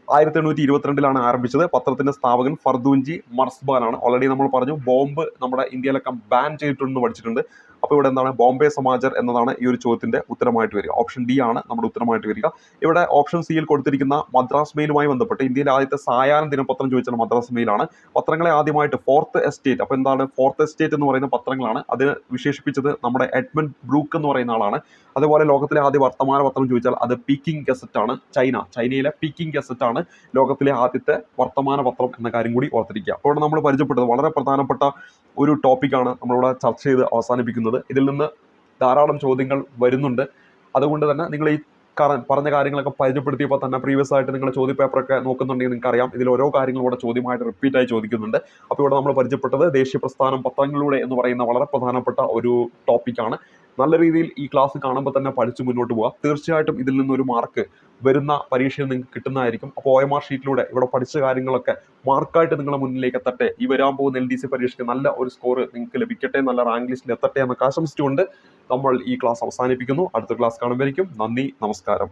1822 ആരംഭിച്ചത്. പത്രത്തിന്റെ സ്ഥാപകൻ ഫർദൂൻജി മർസ്ബാൻ ആണ്. ഓൾറെഡി നമ്മൾ പറഞ്ഞു ബോംബ് നമ്മുടെ ഇന്ത്യയിലൊക്കെ ബാൻ ചെയ്തിട്ടുണ്ടെന്ന് പഠിച്ചിട്ടുണ്ട്. അപ്പോൾ ഇവിടെ എന്താണ് ബോംബെ സമാചർ എന്നതാണ് ഈ ഒരു ചോദ്യത്തിന്റെ ഉത്തരമായിട്ട് വരിക. ഓപ്ഷൻ ഡി ആണ് നമ്മുടെ ഉത്തരമായിട്ട് വരിക. ഇവിടെ ഓപ്ഷൻ സിയിൽ കൊടുത്തിരിക്കുന്ന മദ്രാസ് മെയിലുമായി ബന്ധപ്പെട്ട് ഇന്ത്യയിലെ ആദ്യത്തെ സായാഹ്ന ദിനപത്രം ചോദിച്ചാൽ മദ്രാസ് മെയിലാണ്. പത്രങ്ങളെ ആദ്യമായിട്ട് ഫോർത്ത് എസ്റ്റേറ്റ്, അപ്പോൾ എന്താണ് ഫോർത്ത് എസ്റ്റേറ്റ് എന്ന് പറയുന്ന പത്രങ്ങളാണ്, അത് വിശേഷിപ്പിച്ചത് നമ്മുടെ എഡ്മണ്ട് ബ്രൂക്ക് എന്ന് പറയുന്ന ആളാണ്. അതുപോലെ ലോകത്തിലെ ആദ്യ വർത്തമാന പത്രം ചോദിച്ചാൽ അത് പീക്കിംഗ് ഗസറ്റ് ആണ്. ചൈനയിലെ പീക്കിംഗ് ഗസറ്റ് ആണ് ലോകത്തിലെ ആദ്യത്തെ വർത്തമാന പത്രം എന്ന കാര്യം കൂടി ഓർത്തിരിക്കുക. അപ്പോൾ നമ്മൾ പരിചയപ്പെട്ടത് വളരെ പ്രധാനപ്പെട്ട ഒരു ടോപ്പിക്കാണ് നമ്മളിവിടെ ചർച്ച ചെയ്ത് അവസാനിപ്പിക്കുന്നത്. ഇതിൽ നിന്ന് ധാരാളം ചോദ്യങ്ങൾ വരുന്നുണ്ട്. അതുകൊണ്ട് തന്നെ നിങ്ങൾ ഈ പറഞ്ഞ കാര്യങ്ങളൊക്കെ പരിചയപ്പെടുത്തിയപ്പോൾ തന്നെ പ്രീവിയസ് ആയിട്ട് നിങ്ങൾ ചോദ്യപേപ്പറൊക്കെ നോക്കുന്നുണ്ടെങ്കിൽ നിങ്ങൾക്ക് അറിയാം ഇതിൽ ഓരോ കാര്യങ്ങളും ഇവിടെ ചോദ്യമായിട്ട് റിപ്പീറ്റായി ചോദിക്കുന്നുണ്ട്. അപ്പോൾ ഇവിടെ നമ്മൾ പരിചയപ്പെട്ടത് ദേശീയ പ്രസ്ഥാനം പത്രങ്ങളിലൂടെ എന്ന് പറയുന്ന വളരെ പ്രധാനപ്പെട്ട ഒരു ടോപ്പിക്കാണ്. നല്ല രീതിയിൽ ഈ ക്ലാസ് കാണുമ്പോൾ തന്നെ പഠിച്ച് മുന്നോട്ട് പോകാം. തീർച്ചയായിട്ടും ഇതിൽ നിന്നൊരു മാർക്ക് വരുന്ന പരീക്ഷയിൽ നിങ്ങൾക്ക് കിട്ടുന്നതായിരിക്കും. അപ്പോൾ OMR ഷീറ്റിലൂടെ ഇവിടെ പഠിച്ച കാര്യങ്ങളൊക്കെ മാർക്കായിട്ട് നിങ്ങളുടെ മുന്നിലേക്ക് എത്തട്ടെ. ഈ വരാൻ പോകുന്ന LDC പരീക്ഷയ്ക്ക് നല്ല ഒരു സ്കോർ നിങ്ങൾക്ക് ലഭിക്കട്ടെ, നല്ല റാങ്ക് ലിസ്റ്റിൽ എത്തട്ടെ എന്നൊക്കെ ആശംസിച്ചുകൊണ്ട് നമ്മൾ ഈ ക്ലാസ് അവസാനിപ്പിക്കുന്നു. അടുത്ത ക്ലാസ് കാണുമ്പോഴേക്കും നന്ദി, നമസ്കാരം.